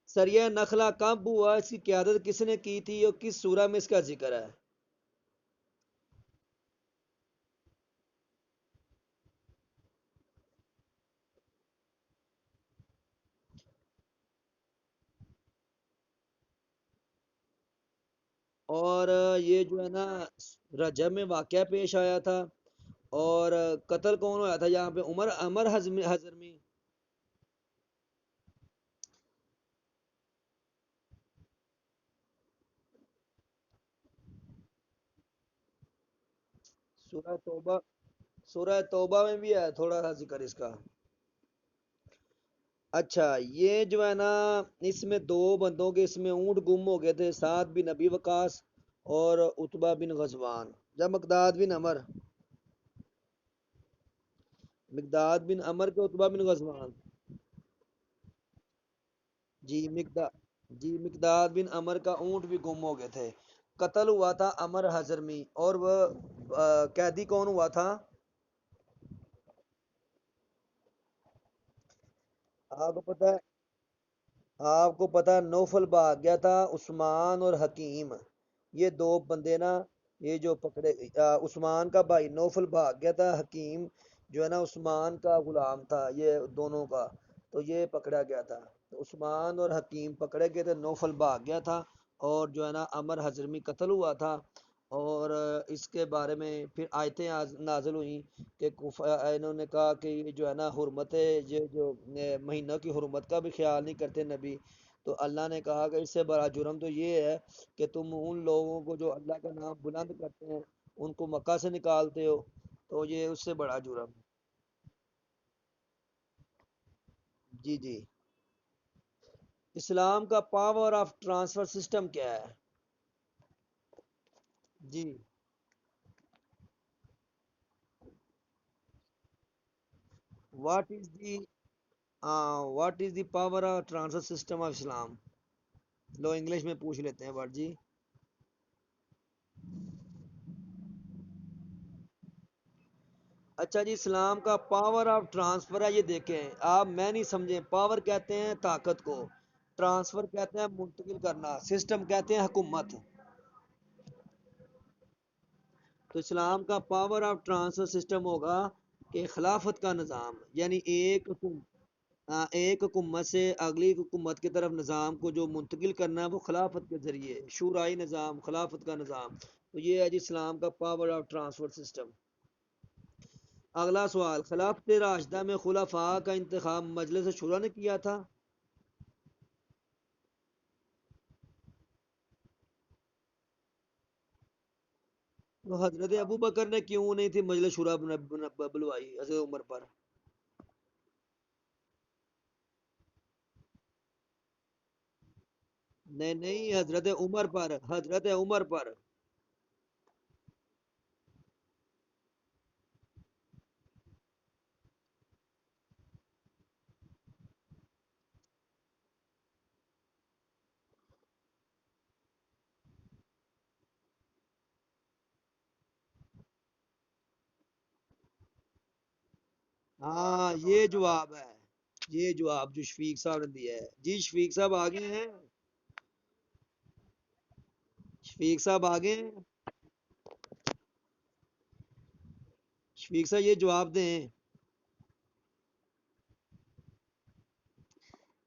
سریہ نخلا کب ہوا، اس کی قیادت کس نے کی تھی اور کس سورہ میں اس کا ذکر ہے؟ اور یہ جو ہے نا رجب میں واقعہ پیش آیا تھا، اور قتل کون ہوا تھا یہاں پہ؟ عمر عمر حضرمی۔ سورہ توبہ سورہ توبہ میں بھی ہے تھوڑا سا ذکر اس کا. اچھا یہ جو ہے نا، اس میں دو بندوں کے اس میں اونٹ گم ہو گئے تھے، سعد بن نبی وقاص اور اتبا بن غزوان. جب مقداد بن عمر، مقداد بن عمر کے اتبا بن غزوان. جی مقداد بن عمر کا اونٹ بھی گم ہو گئے تھے. قتل ہوا تھا عمر حضرمی، اور وہ قیدی کون ہوا تھا؟ آپ کو پتہ ہے، آپ کو پتا نوفل بھاگ گیا تھا، عثمان اور حکیم، یہ دو بندے نا، یہ جو پکڑے. عثمان کا بھائی نوفل بھاگ گیا تھا، حکیم جو ہے نا عثمان کا غلام تھا، یہ دونوں کا. تو یہ پکڑا گیا تھا. تو عثمان اور حکیم پکڑے گئے تھے، نوفل بھاگ گیا تھا، اور جو ہے نا عمر حضرمی قتل ہوا تھا. اور اس کے بارے میں پھر آیتیں نازل ہوئیں کہ انہوں نے کہا کہ یہ جو ہے نا حرمت، یہ جو مہینوں کی حرمت کا بھی خیال نہیں کرتے نبی. تو اللہ نے کہا کہ اس سے بڑا جرم تو یہ ہے کہ تم ان لوگوں کو جو اللہ کا نام بلند کرتے ہیں ان کو مکہ سے نکالتے ہو. تو یہ اس سے بڑا جرم. جی جی. اسلام کا پاور آف ٹرانسفر سسٹم کیا ہے؟ جی. What is the what is the power of transfer system of Islam? لو انگلش میں پوچھ لیتے ہیں بٹ جی. اچھا جی، اسلام کا پاور آف ٹرانسفر ہے، یہ دیکھیں آپ، میں نہیں سمجھیں. پاور کہتے ہیں طاقت کو، ٹرانسفر کہتے ہیں منتقل کرنا، سسٹم کہتے ہیں حکومت. تو اسلام کا پاور آف ٹرانسفر سسٹم ہوگا کہ خلافت کا نظام، یعنی ایک حکومت سے اگلی حکومت کی طرف نظام کو جو منتقل کرنا ہے وہ خلافت کے ذریعے، شورائی نظام، خلافت کا نظام. تو یہ ہے جی اسلام کا پاور آف ٹرانسفر سسٹم. اگلا سوال، خلافت راشدہ میں خلفاء کا انتخاب مجلس شورا نے کیا تھا؟ تو حضرت ابو بکر نے کیوں نہیں تھی مجلس شورا بلوائی حضرت عمر پر؟ نہیں نہیں، حضرت عمر پر، حضرت عمر پر. ہاں یہ جواب ہے، یہ جواب جو شفیق صاحب نے دیا ہے. جی شفیق صاحب آگے ہیں، شفیق صاحب آگے ہیں. شفیق صاحب یہ جواب دیں.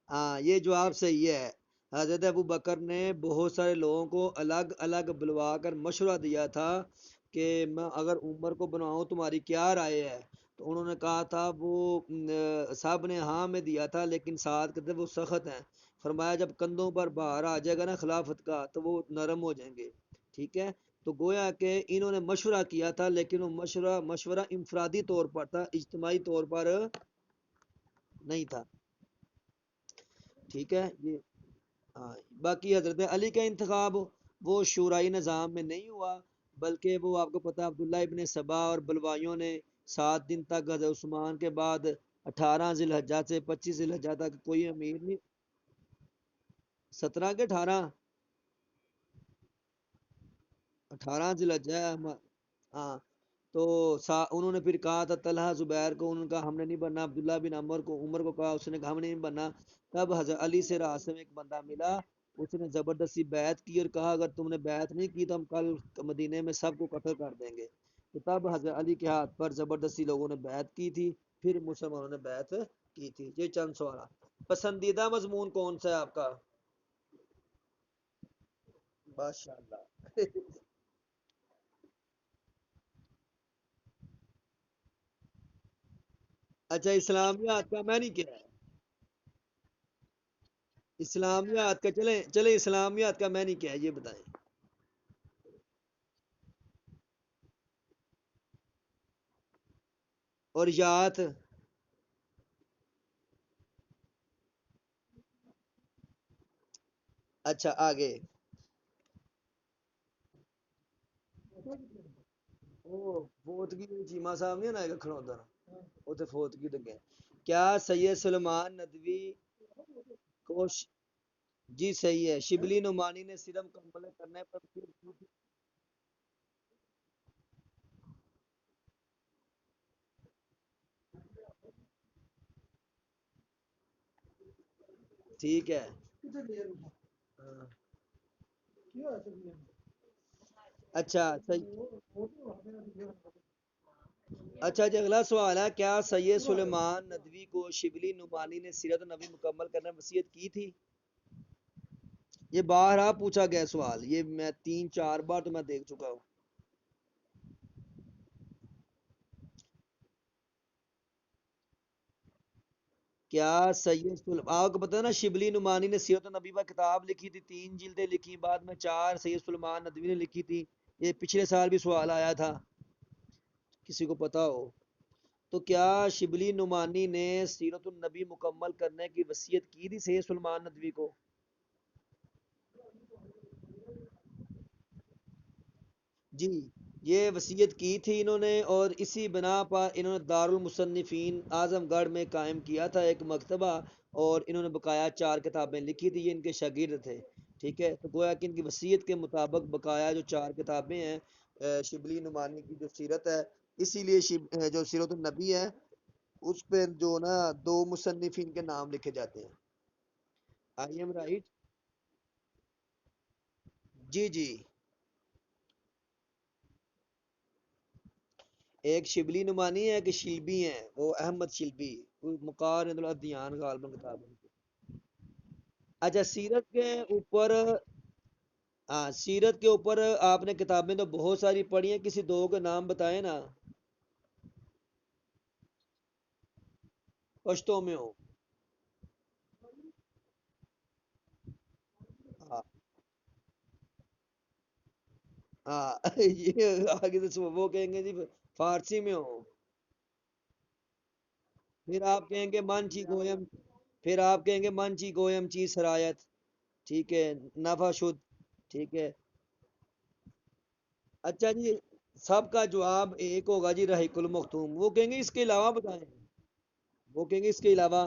ہاں یہ جواب صحیح ہے. حضرت ابو بکر نے بہت سارے لوگوں کو الگ الگ بلوا کر مشورہ دیا تھا کہ میں اگر عمر کو بناؤں تمہاری کیا رائے ہے. تو انہوں نے کہا تھا وہ سب نے ہاں میں دیا تھا، لیکن ساتھ کہتے وہ سخت ہیں. فرمایا جب کندھوں پر بھار آ جائے گا نا خلافت کا تو وہ نرم ہو جائیں گے. ٹھیک ہے. تو گویا کہ انہوں نے مشورہ کیا تھا، لیکن وہ مشورہ انفرادی طور پر تھا، اجتماعی طور پر نہیں تھا. ٹھیک ہے یہ. ہاں باقی حضرت علی کا انتخاب وہ شورائی نظام میں نہیں ہوا، بلکہ وہ آپ کو پتا عبداللہ ابن سبا اور بلوائیوں نے 7 دن تک حضرت عثمان کے بعد 18 ذی الحجہ سے 25 ذی الحجہ تک کوئی امیر نہیں. 17 کے 18، 18 ذی الحجہ ہاں. تو انہوں نے پھر کہا تھا طلحہ زبیر کو، انہوں نے کہا ہم نے نہیں بننا. عبداللہ بن عمر کو کہا، اس نے کہا ہم نے نہیں بننا. تب حضرت علی سے راستے میں ایک بندہ ملا، اس نے زبردستی بیعت کی اور کہا اگر تم نے بیعت نہیں کی تو ہم کل مدینے میں سب کو قتل کر دیں گے. تو تب حضرت علی کے ہاتھ پر زبردستی لوگوں نے بیعت کی تھی، پھر مسلمانوں نے بیعت کی تھی. یہ چند سوالات. پسندیدہ مضمون کون سا ہے آپ کا؟ ماشاء اللہ. اچھا اسلامیات کا میں نہیں کیا ہے. اسلامیات کا چلیں چلیں، اسلامیات کا میں نہیں کیا ہے، یہ بتائیں. اور یات؟ اچھا آگے. وہ فوتگی چیما صاحب نہیں آئے کھڑا ادھر، اتنے فوتگی لگے. کیا سید سلمان ندوی کو جی صحیح ہے، شبلی نعمانی نے صرف مکمل کرنے پر ٹھیک ہے. ہاں. اچھا اچھا جی اگلا سوال ہے، کیا سید سلیمان ندوی کو شبلی نعمانی نے سیرت النبی مکمل کرنے میں وصیت کی تھی؟ یہ بارہا پوچھا گیا سوال، یہ میں 3 4 بار تو میں دیکھ چکا ہوں. کیا آپ کو پتا ہے نا شبلی نعمانی نے سیرت النبی پر کتاب لکھی تھی، 3 جلدیں لکھی، بعد میں 4 سید سلیمان ندوی نے لکھی تھی. یہ پچھلے سال بھی سوال آیا تھا، کسی کو پتا ہو تو. کیا شبلی نعمانی نے سیرت النبی مکمل کرنے کی وصیت کی تھی سید سلمان ندوی کو؟ جی یہ وصیت کی تھی انہوں نے، اور اسی بنا پر انہوں نے دارالمصنفین اعظم گڑھ میں قائم کیا تھا ایک مکتبہ، اور انہوں نے بقایا 4 کتابیں لکھی تھی، یہ ان کے شاگرد تھے. ٹھیک ہے، تو گویا کہ ان کی وصیت کے مطابق بقایا جو 4 کتابیں ہیں شبلی نعمانی کی جو سیرت ہے، اسی لیے جو سیرت النبی ہے اس پہ جو نا 2 مصنفین کے نام لکھے جاتے ہیں. I am right? جی جی. ایک شبلی نعمانی ہے کہ شلبی ہیں، وہ احمد شلبی، وہ مقار الادیان غالباً کتاب ہے. اچھا سیرت کے اوپر، ہاں سیرت کے اوپر آپ نے کتابیں تو بہت ساری پڑھی ہیں، کسی 2 کے نام بتائیں نا. پشتوں میں ہو. ہاں ہاں یہ آگے سے وہ کہیں گے جی فارسی میں ہو. پھر آپ کہیں گے من چی گویم، پھر آپ کہیں گے من چی گویم چی سرایت. ٹھیک ہے، نفع شد. ٹھیک ہے. اچھا جی سب کا جواب ایک ہوگا جی رحیق المختوم. وہ کہیں گے اس کے علاوہ بتائیں، وہ کہیں گے اس کے علاوہ.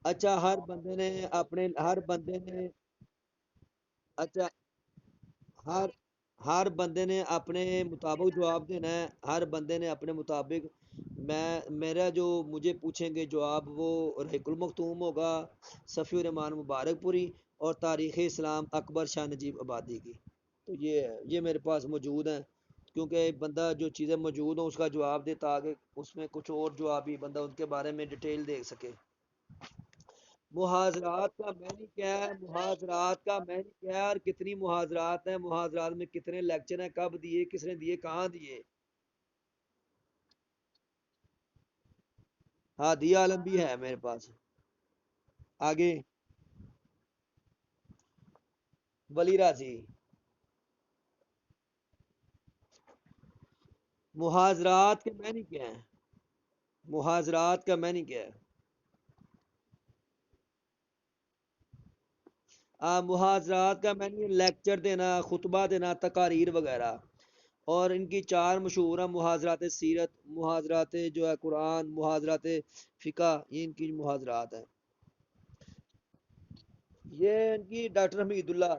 اچھا ہر بندے نے اپنے، ہر بندے نے، اچھا ہر ہر بندے نے اپنے مطابق جواب دینا ہے، ہر بندے نے اپنے مطابق. میرا جو مجھے پوچھیں گے جواب وہ رحیق المختوم ہوگا، صفی الرحمان مبارک پوری، اور تاریخ اسلام اکبر شاہ نجیب آبادی کی. تو یہ میرے پاس موجود ہیں، کیونکہ بندہ جو چیزیں موجود ہوں اس کا جواب دے تاکہ اس میں کچھ اور جواب بھی بندہ ان کے بارے میں ڈیٹیل دے سکے. محاضرات کا معنی کیا ہے؟ محاضرات کا معنی کیا ہے اور کتنی محاضرات ہیں؟ محاضرات میں کتنے لیکچر ہیں؟ کب دیے؟ کس نے دیے؟ کہاں دیے؟ ہاں دیا عالم بھی ہے میرے پاس. آگے. ولی راضی. محاضرات کے معنی کیا ہے؟ محاضرات کا معنی کیا ہے؟ محاضرات کا معنی لیکچر دینا، خطبہ دینا، تقاریر وغیرہ. اور ان کی 4 مشہور ہیں، محاضرات سیرت، محاضرات جو ہے قرآن، محاضرات فقہ، یہ ان کی محاضرات ہیں. یہ ان کی ڈاکٹر حمید اللہ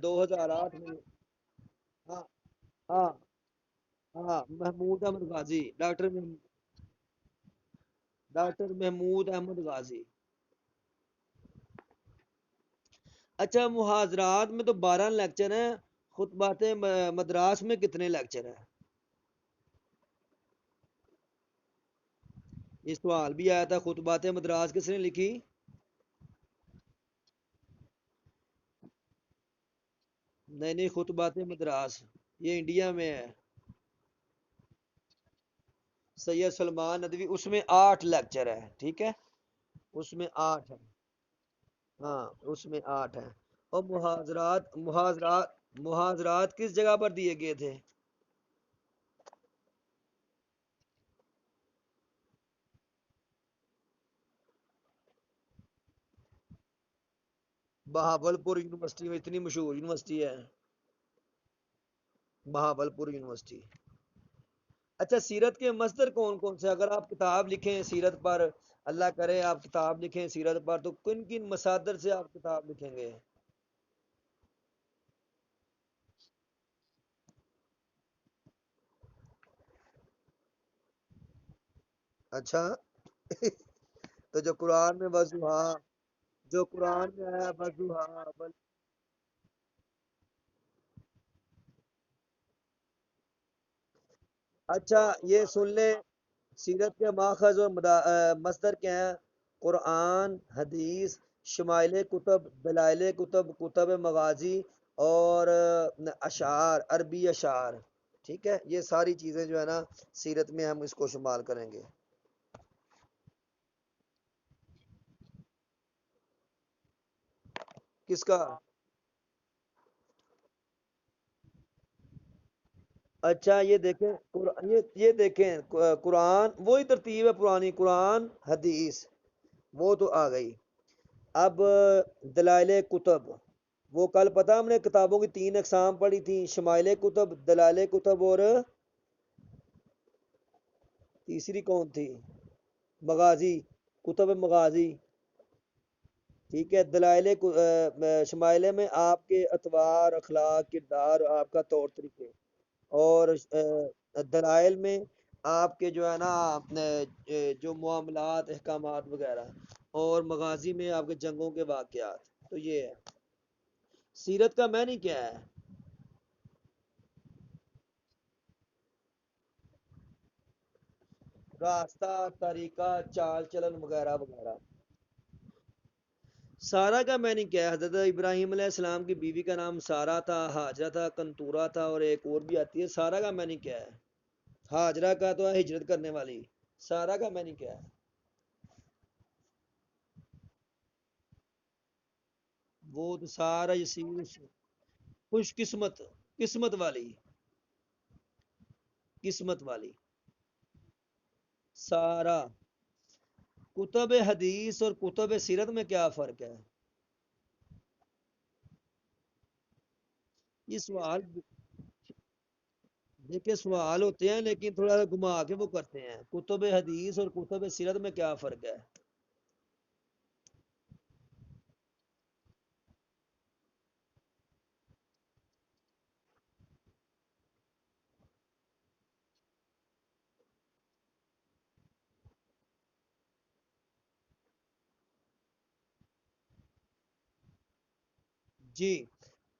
2008 میں. ہاں ہاں ہاں محمود احمد غازی، ڈاکٹر محمود احمد غازی. اچھا محاضرات میں تو 12 لیکچر ہیں، خطبات مدراس میں کتنے لیکچر ہیں؟ یہ سوال بھی آیا تھا، خطبات مدراس کس نے لکھی؟ نہیں نہیں، خطبات مدراس یہ انڈیا میں ہے. سید سلمان ندوی، اس میں 8 لیکچر ہے. ٹھیک ہے، اس میں 8 ہے. ہاں اس میں 8 ہے. اور محاضرات کس جگہ پر دیے گئے تھے؟ بہاول پور یونیورسٹی میں اتنی مشہور یونیورسٹی ہے، بہاول پور یونیورسٹی۔ اچھا، سیرت کے مصدر کون کون سے، اگر آپ کتاب لکھیں سیرت پر، اللہ کرے آپ کتاب لکھیں سیرت پر، تو کن کن مصادر سے آپ کتاب لکھیں گے؟ اچھا تو جو قرآن میں وضوحا، جو قرآن میں ہے وضوحا اچھا یہ سن لیں، سیرت کے ماخذ اور مصدر کیا ہیں؟ قرآن، حدیث، شمائل کتب، دلائل کتب، کتب مغازی، اور اشعار، عربی اشعار۔ ٹھیک ہے، یہ ساری چیزیں جو ہے نا سیرت میں ہم اس کو شمار کریں گے۔ کس کا؟ اچھا یہ دیکھیں یہ دیکھیں قرآن وہی ترتیب ہے پرانی، قرآن حدیث وہ تو آ گئی۔ اب دلائل کتب، وہ کل پتہ ہم نے کتابوں کی تین اقسام پڑھی تھی، شمائل کتب، دلائل کتب، اور تیسری کون تھی؟ مغازی، کتب مغازی۔ ٹھیک ہے، شمائلے میں آپ کے اطوار، اخلاق، کردار، آپ کا طور طریقے، اور دلائل میں آپ کے جو ہے نا جو معاملات، احکامات وغیرہ، اور مغازی میں آپ کے جنگوں کے واقعات۔ تو یہ ہے سیرت کا معنی کیا ہے؟ راستہ، طریقہ، چال چلن وغیرہ وغیرہ۔ سارا کا معنی کیا ہے؟ حضرت ابراہیم علیہ السلام کی بیوی کا نام سارا تھا، حاجرہ تھا، کنتورا تھا، اور ایک اور بھی آتی ہے۔ سارا کا معنی کیا ہے؟ حاجرہ کا تو ہے ہجرت کرنے والی، سارا کا معنی کیا ہے؟ وہ تو سارا یسیر، خوش قسمت، قسمت والی، قسمت والی، سارا۔ کتب حدیث اور کتب سیرت میں کیا فرق ہے؟ یہ سوال دیکھیں سوال ہوتے ہیں لیکن تھوڑا سا گھما کے وہ کرتے ہیں، کتب حدیث اور کتب سیرت میں کیا فرق ہے؟ جی،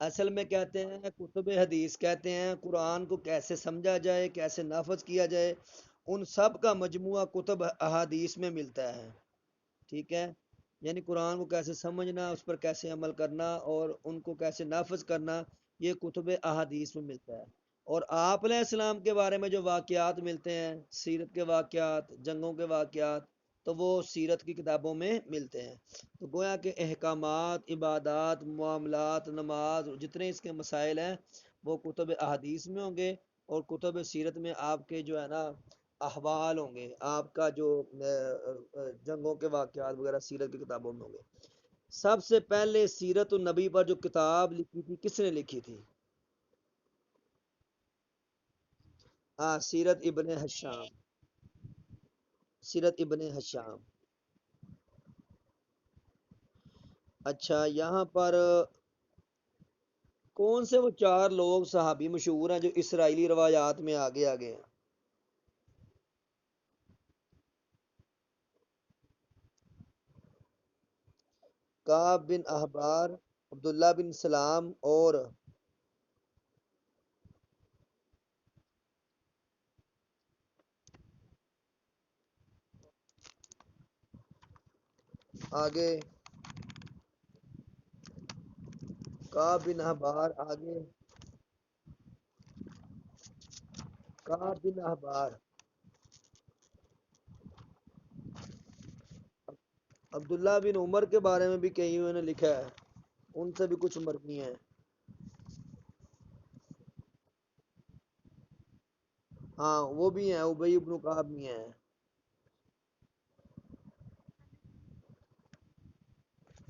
اصل میں کہتے ہیں کتب حدیث، کہتے ہیں قرآن کو کیسے سمجھا جائے، کیسے نافذ کیا جائے، ان سب کا مجموعہ کتب احادیث میں ملتا ہے۔ ٹھیک ہے، یعنی قرآن کو کیسے سمجھنا، اس پر کیسے عمل کرنا، اور ان کو کیسے نافذ کرنا، یہ کتب احادیث میں ملتا ہے۔ اور آپ علیہ السلام کے بارے میں جو واقعات ملتے ہیں، سیرت کے واقعات، جنگوں کے واقعات، تو وہ سیرت کی کتابوں میں ملتے ہیں۔ تو گویا کہ احکامات، عبادات، معاملات، نماز، جتنے اس کے مسائل ہیں وہ کتب احادیث میں ہوں گے، اور کتب سیرت میں آپ کے جو ہے نا احوال ہوں گے، آپ کا جو جنگوں کے واقعات وغیرہ سیرت کی کتابوں میں ہوں گے۔ سب سے پہلے سیرت النبی پر جو کتاب لکھی تھی کس نے لکھی تھی؟ ہاں، سیرت ابن حشام، سیرت ابن حشام۔ اچھا یہاں پر کون سے وہ چار لوگ صحابی مشہور ہیں جو اسرائیلی روایات میں آگے آگے ہیں؟ کعب بن احبار، عبداللہ بن سلام، اور آگے کعب بن احبار، آگے کعب بن احبار، عبداللہ بن عمر کے بارے میں بھی کئی انہوں نے لکھا ہے، ان سے بھی کچھ مرمی ہیں۔ ہاں وہ بھی ہیں، ابی ابن کعب بھی ہیں۔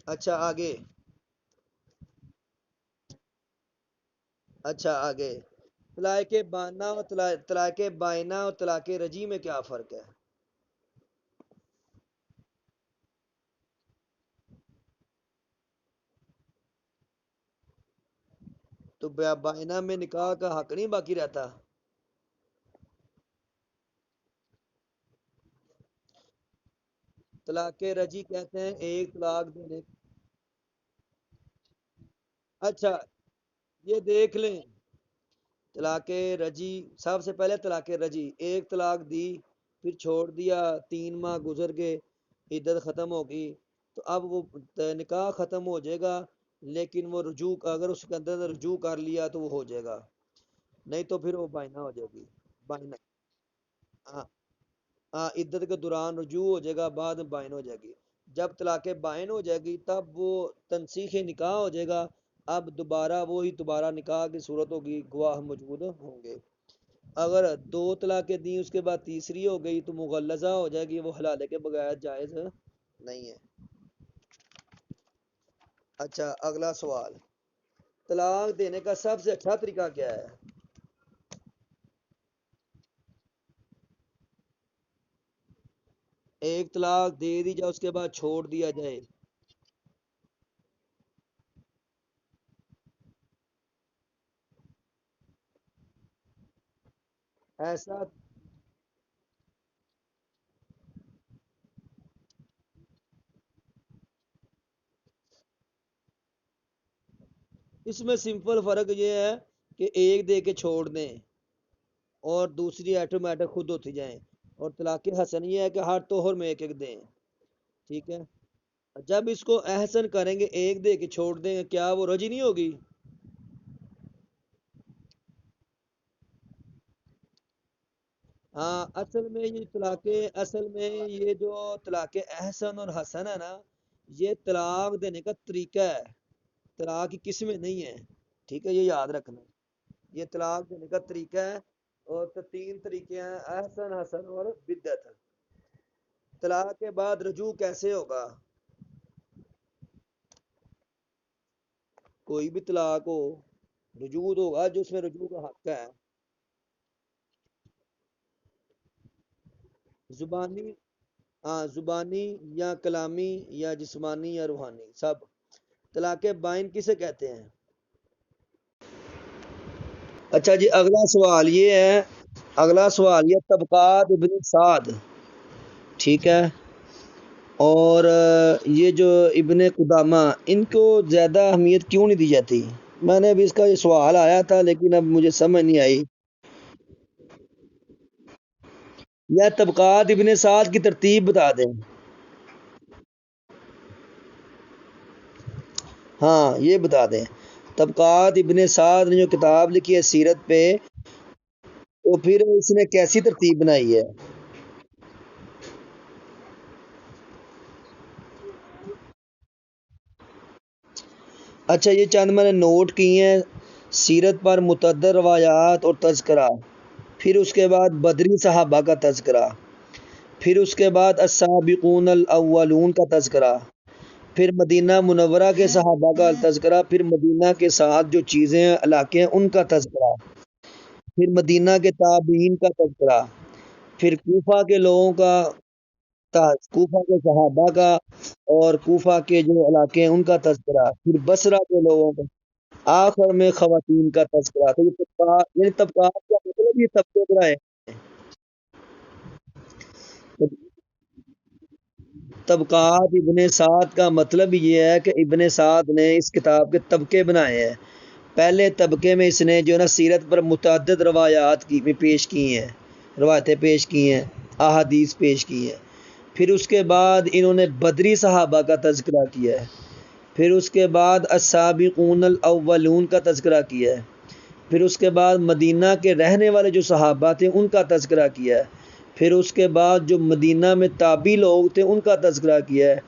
اچھا آگے اچھا آگے، طلاق بانا اور طلاق بائنا اور طلاق رجی میں کیا فرق ہے؟ تو بائنا میں نکاح کا حق نہیں باقی رہتا؟ طلاق رجی کہتے ہیں ایک طلاق دینے، اچھا یہ دیکھ لیں، طلاق رجی سب سے پہلے طلاق رجی ایک طلاق دی، پھر چھوڑ دیا، 3 ماہ گزر گئے، عدت ختم ہوگی، تو اب وہ نکاح ختم ہو جائے گا، لیکن وہ رجوع اگر اس کے اندر رجوع کر لیا تو وہ ہو جائے گا، نہیں تو پھر وہ بائنا ہو جائے گی، بائنا، ہاں ہاں، عدت کے دوران رجوع ہو جائے گا، بعد میں بائن ہو جائے گی، جب طلاق بائن ہو جائے گی تب وہ تنسیخ نکاح ہو جائے گا، اب دوبارہ وہی دوبارہ نکاح کی صورت ہوگی، گواہ موجود ہوں گے، اگر 2 طلاقیں دیں اس کے بعد تیسری ہو گئی تو مغلظہ ہو جائے گی، وہ حلالے کے بغیر جائز نہیں ہے۔ اچھا اگلا سوال، طلاق دینے کا سب سے اچھا طریقہ کیا ہے؟ ایک طلاق دے دی جائے اس کے بعد چھوڑ دیا جائے، ایسا اس میں سمپل فرق یہ ہے کہ ایک دے کے چھوڑ دیں اور دوسری آٹومیٹک خود ہوتی جائیں، اور طلاق حسن یہ ہے کہ ہر توہر میں ایک ایک دیں، ٹھیک ہے؟ جب اس کو احسن کریں گے ایک دے کے چھوڑ دیں گے، کیا وہ رجی نہیں ہوگی؟ ہاں اصل میں یہ جو طلاق احسن اور حسن ہے نا، یہ طلاق دینے کا طریقہ ہے، طلاق کی قسمیں نہیں ہے، ٹھیک ہے؟ یہ یاد رکھنا، یہ طلاق دینے کا طریقہ ہے، اور تو 3 طریقے ہیں، احسن، حسن اور بدت۔ طلاق کے بعد رجوع کیسے ہوگا؟ کوئی بھی طلاق ہو، رجوع ہوگا جو اس میں رجوع کا حق ہے، زبانی، ہاں زبانی یا کلامی یا جسمانی یا روحانی سب۔ طلاق بائن کسے کہتے ہیں؟ اچھا جی اگلا سوال یہ ہے، اگلا سوال یہ طبقات ابن سعد، ٹھیک ہے؟ اور یہ جو ابن قدامہ، ان کو زیادہ اہمیت کیوں نہیں دی جاتی؟ میں نے ابھی اس کا یہ سوال آیا تھا لیکن اب مجھے سمجھ نہیں آئی، یا طبقات ابن سعد کی ترتیب بتا دیں۔ ہاں یہ بتا دیں، طبقات ابن سعد نے جو کتاب لکھی ہے سیرت پہ، تو پھر اس نے کیسی ترتیب بنائی ہے؟ اچھا یہ چند میں نے نوٹ کی ہیں، سیرت پر متعدد روایات اور تذکرہ، پھر اس کے بعد بدری صحابہ کا تذکرہ، پھر اس کے بعد السابقون الاولون کا تذکرہ، پھر مدینہ منورہ کے صحابہ کا تذکرہ، پھر مدینہ کے ساتھ جو چیزیں علاقے ہیں ان کا تذکرہ، پھر مدینہ کے تابعین کا تذکرہ، پھر کوفہ کے لوگوں کا، کوفہ کے صحابہ کا، اور کوفہ کے جو علاقے ہیں ان کا تذکرہ، پھر بصرہ کے لوگوں کا، آخر میں خواتین کا تذکرہ۔ تو یہ طبقات، یعنی طبقات کا مطلب یہ طبقے بنائے ہیں۔ طبقات ابن سعد کا مطلب یہ ہے کہ ابن سعد نے اس کتاب کے طبقے بنائے ہیں، پہلے طبقے میں اس نے جو ہے نا سیرت پر متعدد روایات کی پیش کی ہیں، روایتیں پیش کی ہیں، احادیث پیش کی ہیں، پھر اس کے بعد انہوں نے بدری صحابہ کا تذکرہ کیا ہے، پھر اس کے بعد السابقون الاولون کا تذکرہ کیا ہے، پھر اس کے بعد مدینہ کے رہنے والے جو صحابہ تھے ان کا تذکرہ کیا ہے، پھر اس کے بعد جو مدینہ میں تابعی لوگ تھے ان کا تذکرہ کیا ہے،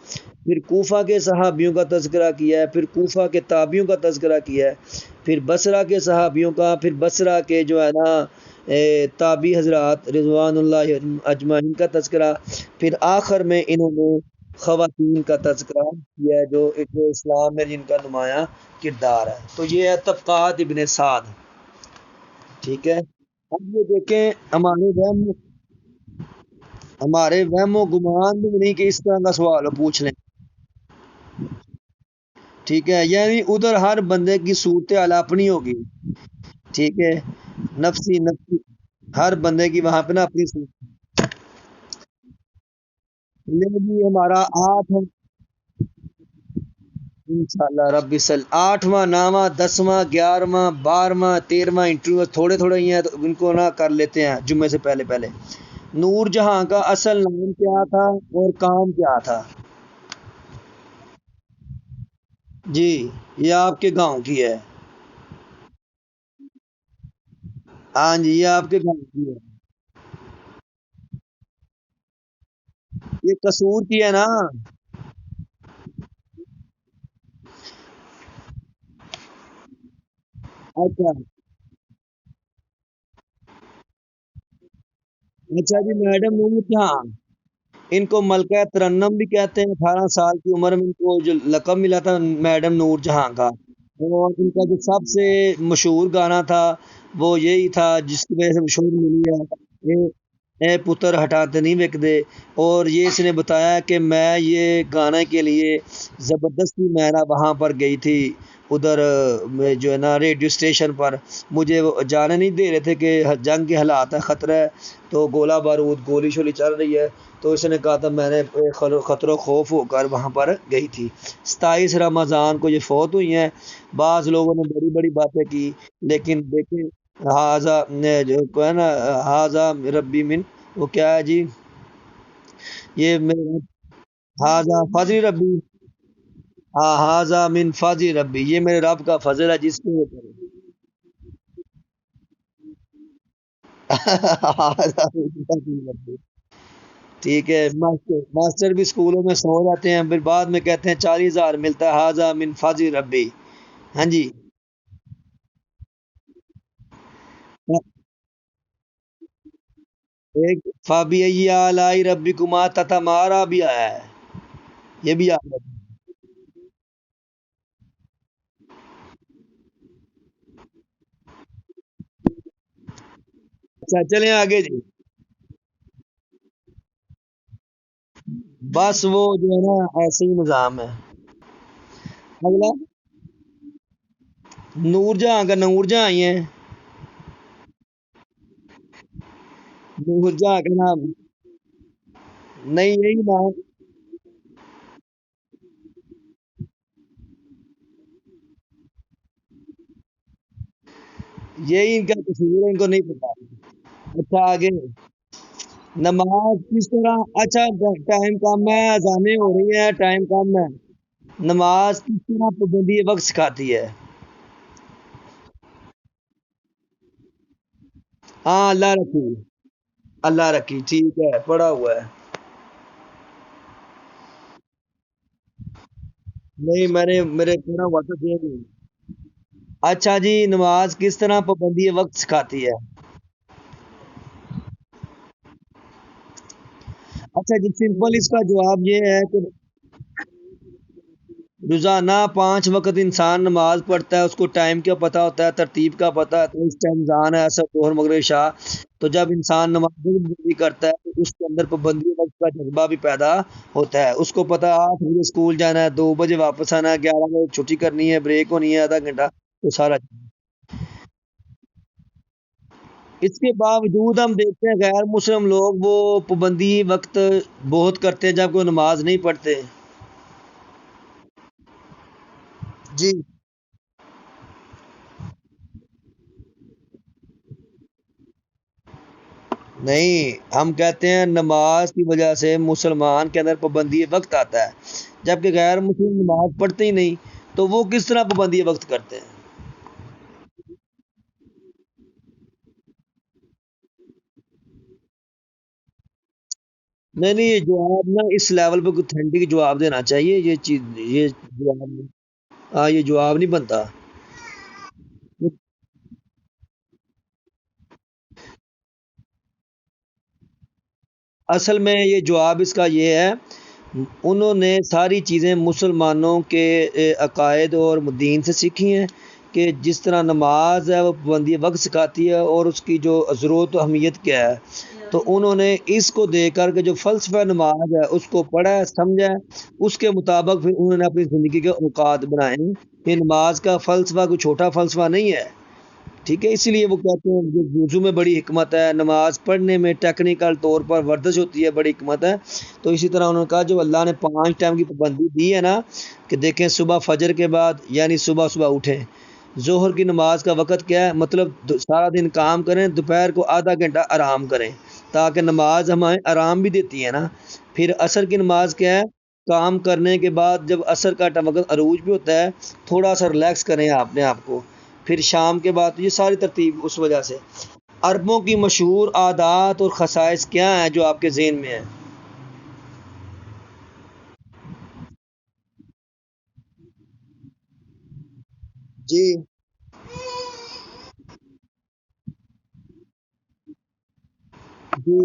پھر کوفہ کے صحابیوں کا تذکرہ کیا ہے، پھر کوفہ کے تابعیوں کا تذکرہ کیا ہے، پھر بصرہ کے صحابیوں کا، پھر بصرہ کے جو ہے نا تابعی حضرات رضوان اللہ اجمعین کا تذکرہ، پھر آخر میں انہوں نے خواتین کا تذکرہ کیا ہے جو ایک اسلام میں جن کا نمایاں کردار ہے. تو یہ ہے طبقات ابن سعد. ٹھیک ہے. اب یہ دیکھیں ہمارے وہم و گمان بھی نہیں کہ اس طرح کا سوال پوچھ لیں. ٹھیک ہے. یعنی ادھر ہر بندے کی صورت حال اپنی ہوگی. ٹھیک ہے. نفسی نفسی ہر بندے کی وہاں پہ نا اپنی صورت. لیکن یہ ہمارا آٹھ، انشاءاللہ ربی 8واں 9واں 10واں 11واں 12واں 13واں انٹرویو تھوڑے تھوڑے ہی ہیں تو ان کو نہ کر لیتے ہیں جمعے سے پہلے پہلے. نور جہاں کا اصل نام کیا تھا اور کام کیا تھا؟ جی یہ آپ کے گاؤں کی ہے. ہاں جی یہ آپ کے گاؤں کی ہے. یہ قصور کی ہے نا. اچھا اچھا جی میڈم نور جہاں، ان کو ملکہ ترنم بھی کہتے ہیں. 18 سال کی عمر میں ان کو جو لقب ملا تھا میڈم نور جہاں کا. اور ان کا جو سب سے مشہور گانا تھا وہ یہی تھا جس کی وجہ سے مشہور ملی ہے، اے پتر ہٹاتے نہیں وک دے. اور یہ اس نے بتایا کہ میں یہ گانے کے لیے زبردستی میں نا وہاں پر گئی تھی ادھر جو ہے نا ریڈیو اسٹیشن پر. مجھے وہ جانے نہیں دے رہے تھے کہ جنگ کے حالات ہے، خطرہ ہے، تو گولہ بارود گولی شولی چل رہی ہے. تو اس نے کہا تھا میں نے خطر و خوف ہو کر وہاں پر گئی تھی. 27 رمضان کو یہ فوت ہوئی ہیں. بعض لوگوں نے بڑی بڑی باتیں کی، لیکن دیکھیں ہاضا جو کو ہے نا ہاضا ربی من، وہ کیا ہے جی، یہ میرے ہاضا فضل ربی. ہاں ہاضا من فضل ربی، یہ میرے رب کا فضل ہے جس کو وہ کرے. ہاضا من فضل ربی. ٹھیک ہے. ماسٹر بھی اسکولوں میں سو جاتے ہیں پھر بعد میں کہتے ہیں 40,000 ملتا ہے ہاضا من فضل ربی. ہاں جی. ایک فابی لائی ربی کما تتمارا بھی آیا ہے، یہ بھی یاد رکھیں. اچھا چلیں آگے جی. بس وہ جو ہے نا ایسے ہی نظام ہے. اگلا نور جہاں کا نور جہاں آئی ہیں. نور جہاں کا نام نہیں، یہی نام یہی ان کا قصور ہے، ان کو نہیں پتا. اچھا آگے. نماز کس طرح، اچھا ٹائم کم ہے، اذانیں ہو رہی ہیں، ٹائم کم ہے. نماز کس طرح پابندی وقت سکھاتی ہے؟ ہاں اللہ رکھی. اللہ رکھی ٹھیک ہے پڑا ہوا ہے. نہیں میں نے میرے پڑا ہوا تو دے نہیں. اچھا جی نماز کس طرح پابندی وقت سکھاتی ہے؟ اچھا جی سمپل اس کا جواب یہ ہے کہ روزانہ 5 وقت انسان نماز پڑھتا ہے، اس کو ٹائم کا پتہ ہوتا ہے، ترتیب کا پتہ ہے، تو اس ٹائم زان ہے ایسا ظہر مغرب عشاء. تو جب انسان نماز بھی کرتا ہے تو اس کے اندر پابندی وقت کا جذبہ بھی پیدا ہوتا ہے. اس کو پتہ 8 بجے اسکول جانا ہے، 2 بجے واپس آنا ہے، 11 بجے چھٹی کرنی ہے، بریک ہونی ہے آدھا گھنٹہ، تو سارا. اس کے باوجود ہم دیکھتے ہیں غیر مسلم لوگ وہ پابندی وقت بہت کرتے ہیں جب کوئی نماز نہیں پڑھتے. جی نہیں، ہم کہتے ہیں نماز کی وجہ سے مسلمان کے اندر پابندی وقت آتا ہے، جبکہ غیر مسلم نماز پڑھتے ہی نہیں. تو وہ کس طرح پابندی وقت کرتے ہیں؟ نہیں نہیں، یہ جواب نا اس لیول پہ کوئی اتھینٹک جواب دینا چاہیے. یہ چیز یہ جواب نہیں. ہاں یہ جواب نہیں بنتا. اصل میں یہ جواب اس کا یہ ہے انہوں نے ساری چیزیں مسلمانوں کے عقائد اور دین سے سیکھی ہیں کہ جس طرح نماز ہے وہ پابندی وقت سکھاتی ہے اور اس کی جو ضرورت و اہمیت کیا ہے، تو انہوں نے اس کو دیکھ کر کے جو فلسفہ نماز ہے اس کو پڑھا ہے، سمجھا ہے، اس کے مطابق پھر انہوں نے اپنی زندگی کے اوقات بنائے ہیں کہ نماز کا فلسفہ کوئی چھوٹا فلسفہ نہیں ہے، ٹھیک ہے، اسی لیے وہ کہتے ہیں کہ وضو میں بڑی حکمت ہے، نماز پڑھنے میں ٹیکنیکل طور پر ورزش ہوتی ہے، بڑی حکمت ہے۔ تو اسی طرح انہوں نے کہا جو اللہ نے 5 ٹائم کی پابندی دی ہے نا، کہ دیکھیں صبح فجر کے بعد یعنی صبح صبح اٹھیں، ظہر کی نماز کا وقت کیا ہے، مطلب سارا دن کام کریں، دوپہر کو آدھا گھنٹہ آرام کریں، تاکہ نماز ہمیں آرام بھی دیتی ہے نا۔ پھر عصر کی نماز کیا ہے، کام کرنے کے بعد جب عصر کا وقت عروج بھی ہوتا ہے، تھوڑا سا ریلیکس کریں اپنے آپ کو، پھر شام کے بعد یہ ساری ترتیب اس وجہ سے۔ عربوں کی مشہور عادات اور خصائص کیا ہیں جو آپ کے ذہن میں ہیں؟ جی جی۔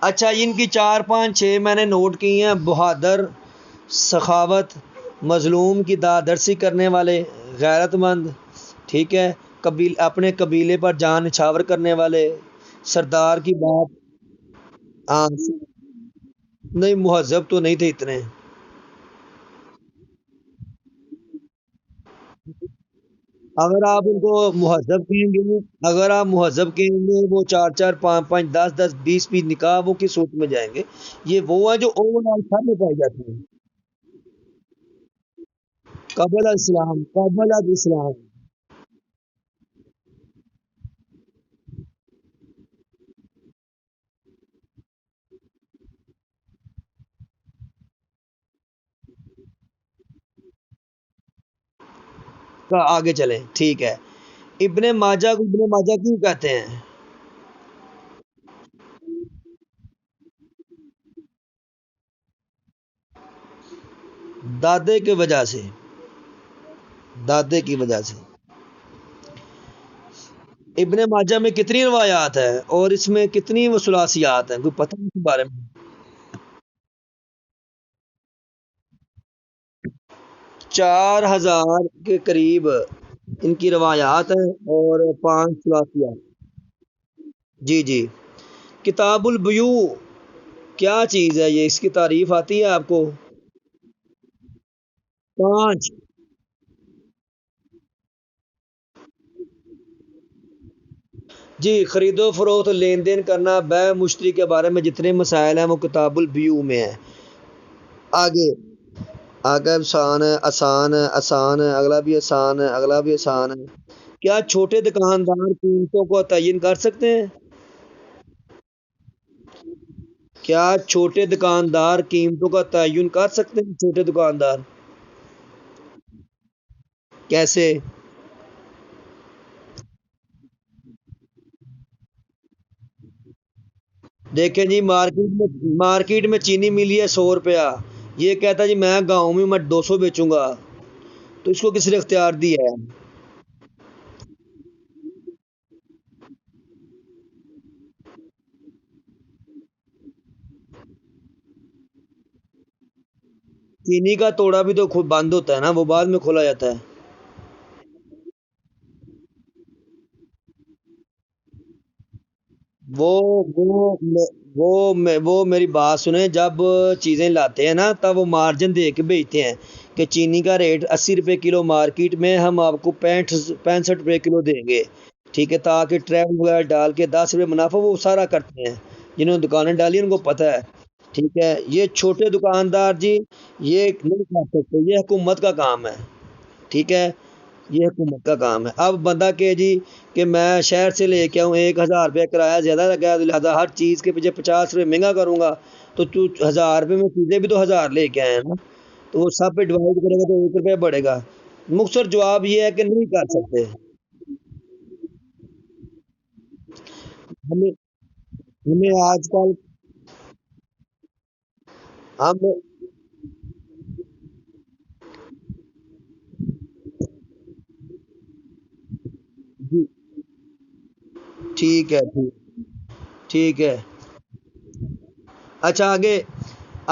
اچھا، ان کی 4 5 6 میں نے نوٹ کی ہیں: بہادر، سخاوت، مظلوم کی دادرسی کرنے والے، غیرت مند، ٹھیک ہے، اپنے قبیلے پر جان نچھاور کرنے والے، سردار کی بات، ہاں، نہیں مہذب تو نہیں تھے اتنے۔ اگر آپ ان کو مہذب کہیں گے، اگر آپ مہذب کہیں گے، وہ 4 4 5 5 10 10 20 20 نکاح وہ کس صورت میں جائیں گے؟ یہ وہ ہیں جو اوور آل سب میں پائی جاتی ہیں۔ قبل الاسلام، قبل الاسلام کا آگے چلیں، ٹھیک ہے۔ ابن ماجہ کو ابن ماجہ کیوں کہتے ہیں؟ دادے کی وجہ سے، دادے کی وجہ سے۔ ابن ماجہ میں کتنی روایات ہیں اور اس میں کتنی وصولاحات ہیں، کوئی پتہ ہے اس کے بارے میں؟ 4,000 کے قریب ان کی روایات ہیں اور 5 ثلاثیات۔ جی جی۔ کتاب البیوع کیا چیز ہے یہ، اس کی تعریف آتی ہے آپ کو؟ 5۔ جی، خرید و فروخت، لین دین کرنا، بے مشتری کے بارے میں جتنے مسائل ہیں وہ کتاب البیوع میں ہیں۔ آگے، آگے آسان ہے، آسان ہے، آسان ہے، اگلا بھی آسان ہے، اگلا بھی آسان ہے۔ کیا چھوٹے دکاندار قیمتوں کو تعین کر سکتے ہیں؟ کیا چھوٹے دکاندار قیمتوں کا تعین کر سکتے ہیں؟ چھوٹے دکاندار کیسے؟ دیکھیں جی، مارکیٹ میں چینی ملی ہے 100 روپیہ، یہ کہتا جی میں گاؤں میں 200 بیچوں گا، تو اس کو کس نے اختیار دیا ہے؟ چینی کا توڑا بھی تو خود بند ہوتا ہے نا، وہ بعد میں کھولا جاتا ہے۔ وہ وہ میری بات سنیں، جب چیزیں لاتے ہیں نا تب وہ مارجن دے کے بیچتے ہیں کہ چینی کا ریٹ 80 روپے کلو مارکیٹ میں، ہم آپ کو 65 روپے کلو دیں گے، ٹھیک ہے، تاکہ ٹریول وغیرہ ڈال کے 10 روپے منافع وہ سارا کرتے ہیں، جنہوں نے دکانیں ڈالی ان کو پتہ ہے، ٹھیک ہے۔ یہ چھوٹے دکاندار جی یہ نہیں کر سکتے، یہ حکومت کا کام ہے، ٹھیک ہے، یہ حکومت کا کام ہے۔ اب بندہ کہ جی کہ میں شہر سے لے کے آؤں، 1,000 روپیہ کرایہ زیادہ لگا ہے، لہٰذا ہر چیز کے پیچھے 50 روپے مہنگا کروں گا، تو 1,000 روپے میں چیزیں بھی تو 1,000 لے کے آئے ہیں نا، تو وہ سب پہ ڈیوائڈ کرے گا تو 1 روپیہ بڑھے گا۔ مختصر جواب یہ ہے کہ نہیں کر سکتے۔ ہمیں ہمیں آج کل ہم جی ٹھیک ہے، ٹھیک ٹھیک ہے. اچھا آگے،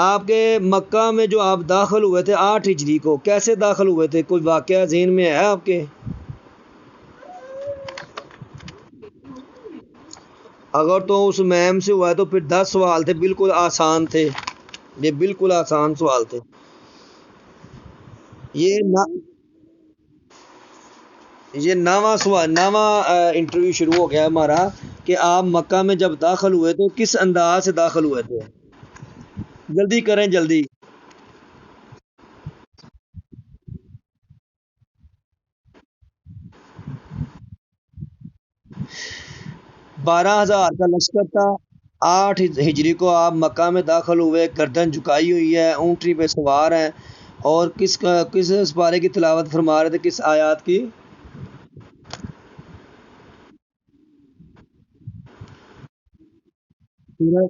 آپ کے مکہ میں جو آپ داخل ہوئے تھے 8 ہجری کو، کیسے داخل ہوئے تھے؟ کوئی واقعہ ذہن میں ہے آپ کے؟ اگر تو اس میم سے ہوا ہے تو پھر 10 سوال تھے، بالکل آسان تھے. یہ بالکل آسان سوال تھے. یہ نہ یہ نواں سوال، نواں انٹرویو شروع ہو گیا ہمارا، کہ آپ مکہ میں جب داخل ہوئے تو کس انداز سے داخل ہوئے تھے. جلدی کریں جلدی. 12,000 کا لشکر تھا. 8 ہجری کو آپ مکہ میں داخل ہوئے، گردن جھکائی ہوئی ہے، اونٹنی پہ سوار ہیں، اور کس پارے کی تلاوت فرما رہے تھے، کس آیات کی؟ سورہ،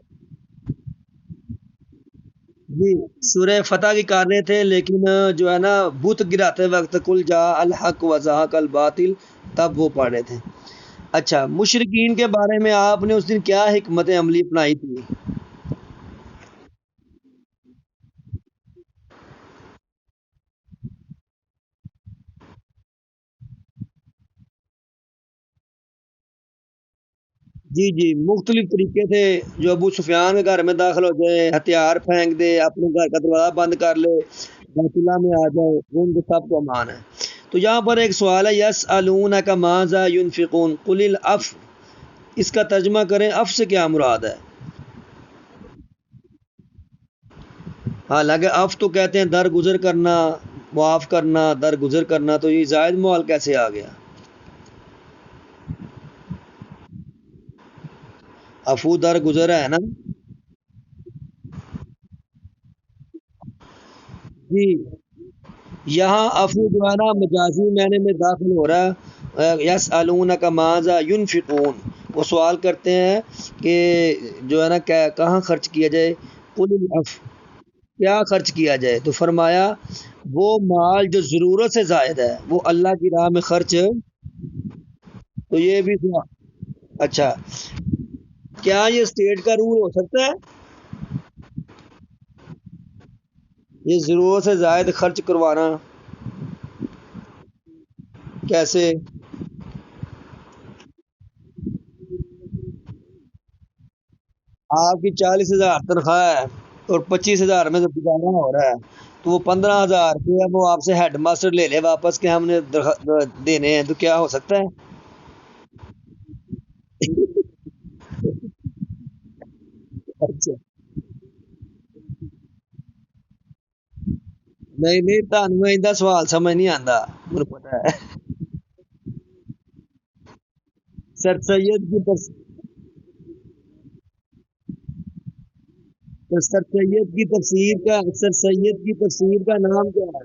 جی سورہ فتح کی کر رہے تھے، لیکن جو ہے نا بت گراتے وقت کل جا الحق و زہق الباطل، تب وہ پڑھ رہے تھے. اچھا، مشرکین کے بارے میں آپ نے اس دن کیا حکمت عملی اپنائی تھی؟ جی جی، مختلف طریقے تھے. جو ابو سفیان کے گھر میں داخل ہو جائے، ہتھیار پھینک دے، اپنے گھر کا دروازہ بند کر لے، بیت اللہ میں آ جائے، وہ ان کو سب کو امان ہے. تو یہاں پر ایک سوال ہے، یس کا ماذا ینفقون قل العف، اس کا ترجمہ کریں، اف سے کیا مراد ہے؟ حالانکہ اف تو کہتے ہیں درگزر کرنا، معاف کرنا، درگزر کرنا، تو یہ زائد مال کیسے آ گیا؟ افو درگزر ہے نا. جی، یہاں افو جو ہے نا مجازی معنی میں داخل ہو رہا ہے. یس کا ماذا ینفقون، وہ سوال کرتے ہیں کہ جو ہے نا کہاں خرچ کیا جائے. قل العف، کیا خرچ کیا جائے؟ تو فرمایا وہ مال جو ضرورت سے زائد ہے وہ اللہ کی راہ میں خرچ. تو یہ بھی سوال. اچھا، کیا یہ اسٹیٹ کا رول ہو سکتا ہے؟ یہ ضرورت سے زائد خرچ کروانا کیسے؟ آپ کی 40,000 تنخواہ ہے اور 25,000 میں تو گزارا ہو رہا ہے، تو وہ 15,000 روپیہ وہ آپ سے ہیڈ ماسٹر لے لے واپس کہ ہم نے دینے ہیں، تو کیا ہو سکتا ہے؟ اچھا، نہیں نہیں، تہنوں ایندہ سوال سمجھ نہیں آتا، مجھے پتا ہے. سر سید کی سر سید کی تفسیر کا، سر سید کی تفسیر کا نام کیا ہے؟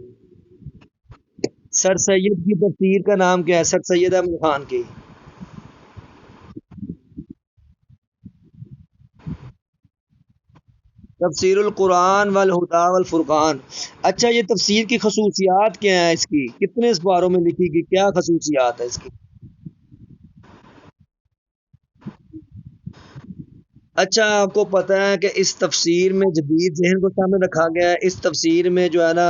سر سید کی تفسیر کا نام کیا ہے، سر سید احمد خان کی؟ تفسیر القرآن والہدی والفرقان. اچھا، یہ تفسیر کی خصوصیات کیا ہیں؟ اس کی کتنے اسباروں میں لکھی گئی، کیا خصوصیات ہے اس کی؟ اچھا، آپ کو پتہ ہے کہ اس تفسیر میں جدید ذہن کو سامنے رکھا گیا ہے. اس تفسیر میں جو ہے نا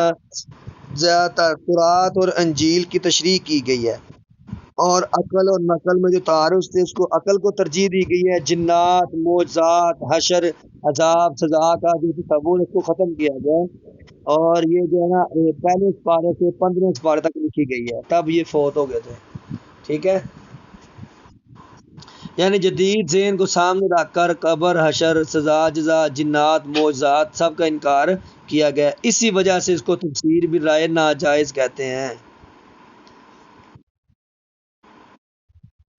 زیادہ تر تورات اور انجیل کی تشریح کی گئی ہے، اور عقل اور نقل میں جو تعارض تھے اس کو عقل کو ترجیح دی گئی ہے. جنات، معجزات، حشر، عذاب، سزا کا جو تصور اس کو ختم کیا گیا ہے. اور یہ جو ہے نا پہلے سپارے سے 15 سپارے تک لکھی گئی ہے، تب یہ فوت ہو گئے تھے. ٹھیک ہے، یعنی جدید ذہن کو سامنے رکھ کر قبر، حشر، سزا، جزا، جنات، معجزات سب کا انکار کیا گیا. اسی وجہ سے اس کو تفسیر بھی رائے ناجائز کہتے ہیں.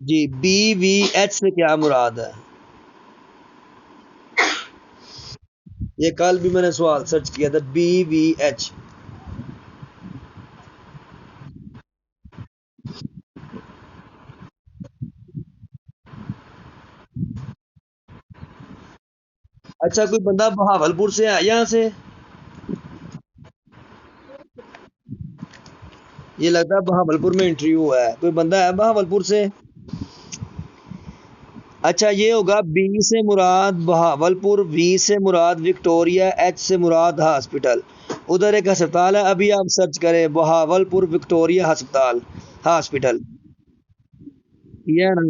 جی، بی وی ایچ سے کیا مراد ہے؟ یہ کل بھی میں نے سوال سرچ کیا تھا، بی وی ایچ. اچھا، کوئی بندہ بہاول پور سے ہے یہاں سے؟ یہ لگتا ہے بہاول پور میں انٹرویو ہوا ہے. کوئی بندہ ہے بہاول پور سے؟ اچھا یہ ہوگا بی سے مراد بہاولپور، وی سے مراد وکٹوریا، ایچ سے مراد ہاسپٹل. ادھر ایک ہسپتال ہے، ابھی آپ سرچ کریں بہاولپور وکٹوریا ہسپتال ہاسپٹل. یہ ہے نا؟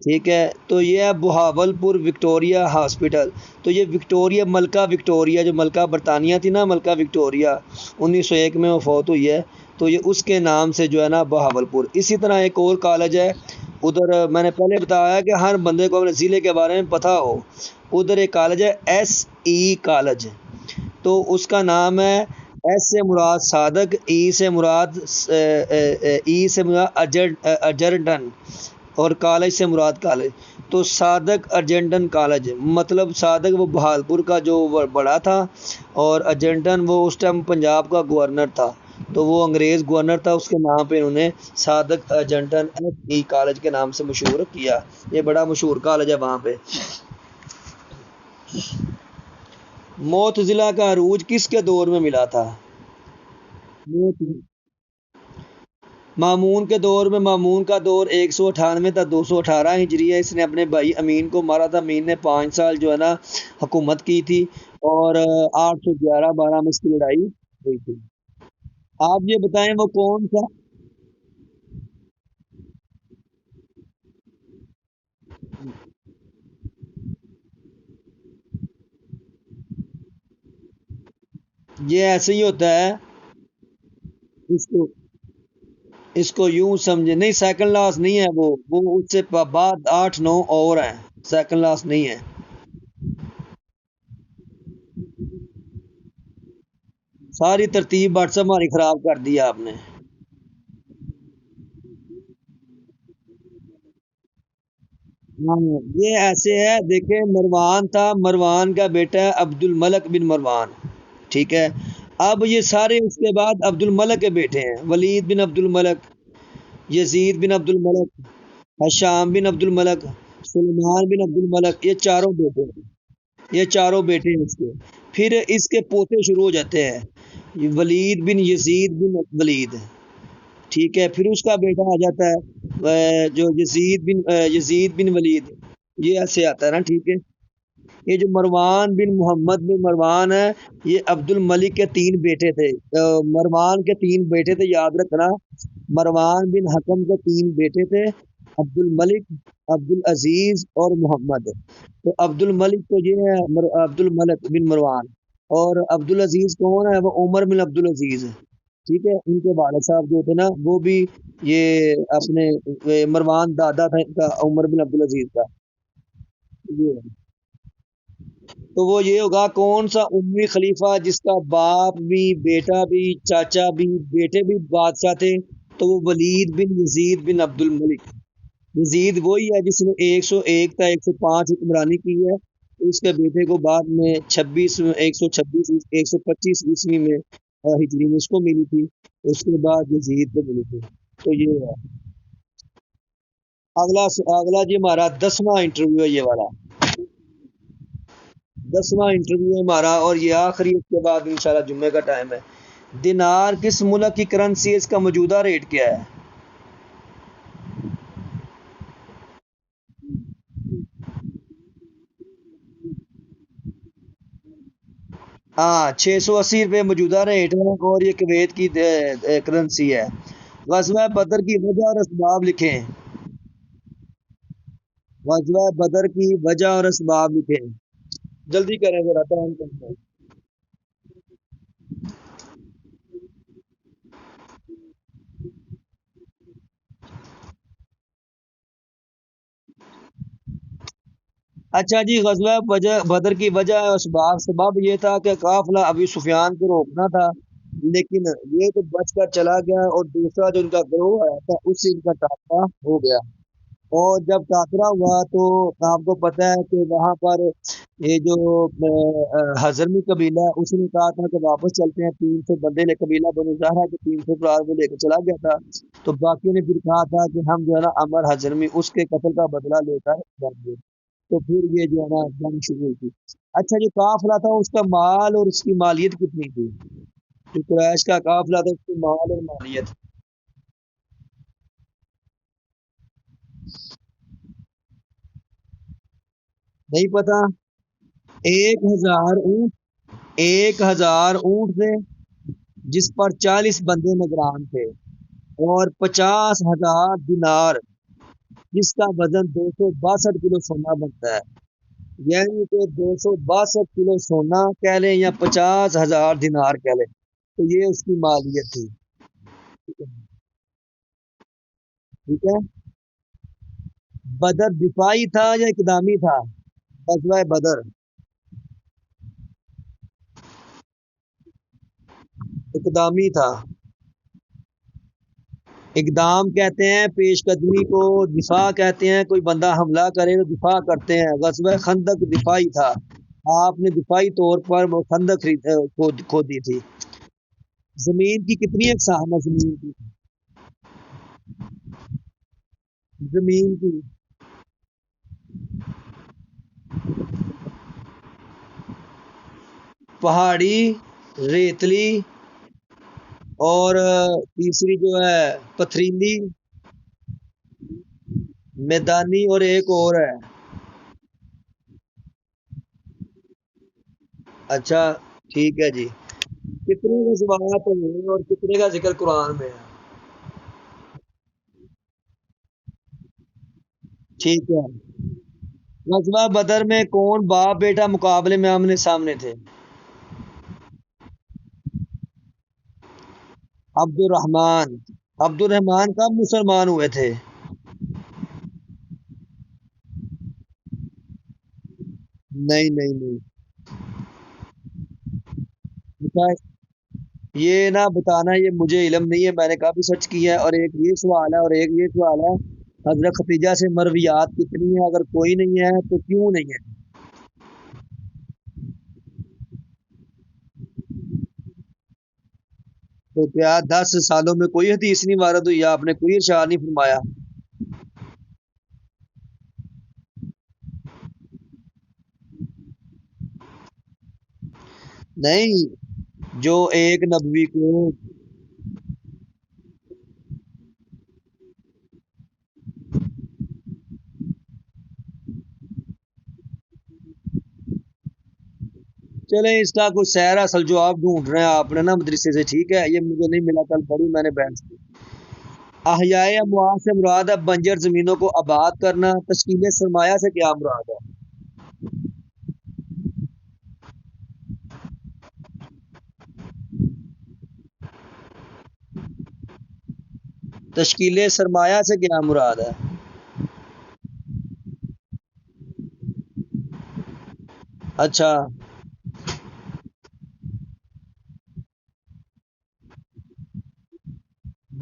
ٹھیک ہے، تو یہ ہے بہاول پور وکٹوریا ہاسپٹل. تو یہ وکٹوریا، ملکہ وکٹوریا جو ملکہ برطانیہ تھی نا، ملکہ وکٹوریا 1901 میں وہ فوت ہوئی ہے. تو یہ اس کے نام سے جو ہے نا بہاول پور. اسی طرح ایک اور کالج ہے ادھر، میں نے پہلے بتایا کہ ہر بندے کو اپنے ضلع کے بارے میں پتہ ہو. ادھر ایک کالج ہے ایس ای کالج، تو اس کا نام ہے ایس سے مراد صادق، ای سے مراد اجرڈن، اور کالج سے مراد کالج. تو صادق ارجنٹن کالج، مطلب صادق وہ بہالپور کا جو بڑا تھا، اور ارجنٹن وہ اس ٹائم پنجاب کا گورنر تھا. تو وہ انگریز گورنر تھا، اس کے نام پہ انہوں نے صادق ارجنٹن ایف ای کالج کے نام سے مشہور کیا. یہ بڑا مشہور کالج ہے وہاں پہ. معتزلہ کا عروج کس کے دور میں ملا تھا؟ مامون کے دور میں. مامون کا دور 198 تا 218 ہجری ہے. اس نے اپنے بھائی امین کو مارا تھا. امین نے 5 سال جو ہے نا حکومت کی تھی، اور 811-12 میں اس کی لڑائی ہوئی تھی. آپ یہ بتائیں وہ کون سا. یہ ایسے ہی ہوتا ہے. اس کو اس کو یوں سمجھے نہیں، سیکنڈ لاس نہیں ہے وہ اس سے بعد 8-9 اور ہیں. سیکنڈ لاس نہیں ہے. ساری ترتیب واٹس ایپ ہماری خراب کر دی آپ نے. ہاں، یہ ایسے ہے دیکھیں، مروان تھا، مروان کا بیٹا ہے عبد الملک بن مروان. ٹھیک ہے. اب یہ سارے اس کے بعد عبد الملک کے بیٹے ہیں: ولید بن عبد الملک، یزید بن عبد الملک، حشام بن عبد الملک، سلمان بن عبد الملک. یہ چاروں بیٹے ہیں. یہ چاروں بیٹے ہیں اس کے. پھر اس کے پوتے شروع ہو جاتے ہیں: ولید بن یزید بن ولید. ٹھیک ہے. پھر اس کا بیٹا آ جاتا ہے جو یزید بن ولید. یہ ایسے آتا ہے نا. ٹھیک ہے. یہ جو مروان بن محمد بن مروان ہے، یہ عبد الملک کے 3 بیٹے تھے. مروان کے 3 بیٹے تھے، یاد رکھنا. مروان بن حکم کے 3 بیٹے تھے: عبد الملک، عبد العزیز اور محمد. تو عبد الملک تو یہ ہے عبد الملک بن مروان. اور عبد العزیز کون ہے؟ وہ عمر بن عبد العزیز ہے. ٹھیک ہے. ان کے والد صاحب جو تھے نا، وہ بھی یہ اپنے مروان دادا تھا ان کا، عمر بن عبد العزیز کا. یہ ہے. تو وہ یہ ہوگا کون سا امی خلیفہ جس کا باپ بھی، بیٹا بھی، چاچا بھی، بیٹے بھی بادشاہ تھے؟ تو وہ ولید بن یزید بن عبد الملک. یزید وہی ہے جس نے 101 تا 105 حکمرانی کی ہے. اس کے بیٹے کو بعد میں 125 عیسوی میں ہجری میں اس کو ملی تھی. اس کے بعد یزید کو ملی تھی. تو یہ ہے. اگلا جی ہمارا 10واں انٹرویو ہے، یہ والا 10واں انٹرویو ہمارا، اور یہ آخری. اس کے بعد انشاءاللہ جمعے کا ٹائم ہے. دینار کس ملک کی کرنسی ہے؟ اس کا موجودہ ریٹ کیا ہے؟ ہاں، 680 روپے موجودہ ریٹ ہے، اور یہ کویت کی کرنسی ہے. غزوہ بدر کی وجہ اور اسباب لکھیں. غزوہ بدر کی وجہ اور اسباب لکھیں. جلدی کریں ذرا، ٹائم کم ہے. اچھا جی، غزوہ بدر کی وجہ اور اسباب. سبب یہ تھا کہ قافلہ ابی سفیان کو روکنا تھا، لیکن یہ تو بچ کر چلا گیا، اور دوسرا جو ان کا گروہ آیا تھا اس سے ان کا ٹاکرا ہو گیا. اور جب ٹاکرا ہوا تو آپ کو پتہ ہے کہ وہاں پر یہ جو ہضرمی قبیلہ ہے، اس نے کہا تھا کہ واپس چلتے ہیں. 300 بندے نے، قبیلہ بنو زہرہ کے 300 کو لے کے چلا گیا تھا. تو باقیوں نے پھر کہا تھا کہ ہم جو ہے نا عمر ہضرمی اس کے قتل کا بدلہ لے کر جائیں گے. تو پھر یہ جو ہے نا جنگ شروع ہوئی تھی. اچھا، جو قافلہ تھا اس کا مال اور اس کی مالیت کتنی تھی؟ جو قریش کا قافلہ تھا اس کی مال اور مالیت. نہیں پتا؟ 1,000 اونٹ، 1,000 اونٹ تھے جس پر 40 بندے نگران تھے، اور 50,000 دینار جس کا وزن 262 کلو سونا بنتا ہے، یعنی کہ 262 کلو سونا کہہ لیں یا 50,000 دینار کہہ لیں، تو یہ اس کی مالیت تھی۔ ٹھیک ہے، ٹھیک ہے۔ بدر دفاعی تھا یا اقدامی تھا؟ غزوہ بدر اقدامی تھا۔ اقدام کہتے ہیں پیش قدمی کو، دفاع کہتے ہیں کوئی بندہ حملہ کرے تو دفاع کرتے ہیں۔ غزوہ خندق دفاعی تھا، آپ نے دفاعی طور پر وہ خندق کھودی تھی۔ زمین کی کتنی اقسام ہے؟ زمین کی، زمین کی پہاڑی، ریتلی، اور تیسری جو ہے پتھریلی، میدانی، اور ایک اور ہے۔ اچھا، ٹھیک ہے جی۔ کتنے غزوات ہیں اور کتنے کا ذکر قرآن میں ہے؟ ٹھیک ہے۔ غزوہ بدر میں کون باپ بیٹا مقابلے میں آمنے سامنے تھے؟ عبد الرحمان۔ عبد الرحمان کب مسلمان ہوئے تھے؟ نہیں نہیں نہیں، بتا- یہ نہ بتانا، یہ مجھے علم نہیں ہے، میں نے کافی سرچ کیا ہے، اور ایک یہ سوال ہے اور ایک یہ سوال ہے، حضرت ختیجہ سے مرویات کتنی ہیں؟ اگر کوئی نہیں ہے تو کیوں نہیں ہے؟ تو کیا 10 سالوں میں کوئی حدیث نہیں وارد ہوئی؟ آپ نے کوئی ارشاد نہیں فرمایا؟ نہیں، جو ایک نبوی کو، چلیں اس کا کوئی سیر اصل جو آپ ڈھونڈ رہے ہیں آپ نے نا مدرسے سے، ٹھیک ہے، یہ مجھے نہیں ملا، کل پڑھی میں نے بحث کی۔ احیاء اموات سے مراد ہے بنجر زمینوں کو آباد کرنا، تشکیل سرمایہ سے کیا مراد ہے؟ تشکیل سرمایہ سے کیا مراد ہے؟ اچھا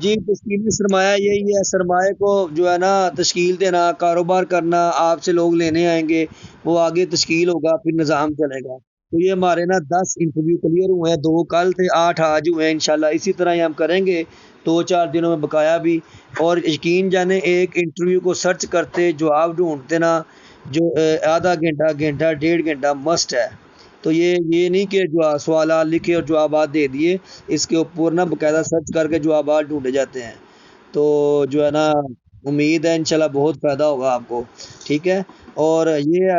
جی، تشکیلی سرمایہ یہی ہے، سرمایہ کو جو ہے نا تشکیل دینا، کاروبار کرنا، آپ سے لوگ لینے آئیں گے، وہ آگے تشکیل ہوگا، پھر نظام چلے گا۔ تو یہ ہمارے نا 10 انٹرویو کلیئر ہوئے ہیں، 2 کل تھے، 8 آج ہوئے ہیں انشاءاللہ، اسی طرح ہی ہم کریں گے 2 4 دنوں میں بقایا بھی۔ اور یقین جانے ایک انٹرویو کو سرچ کرتے جواب ڈھونڈتے نا، جو آدھا گھنٹہ، گھنٹہ 1.5 گھنٹہ مسٹ ہے۔ تو یہ نہیں کہ جو سوالات لکھے اور جوابات دے دیے، اس کے اوپر نا باقاعدہ سرچ کر کے جوابات ڈھونڈے جاتے ہیں۔ تو جو ہے نا، امید ہے انشاءاللہ بہت فائدہ ہوگا آپ کو، ٹھیک ہے۔ اور یہ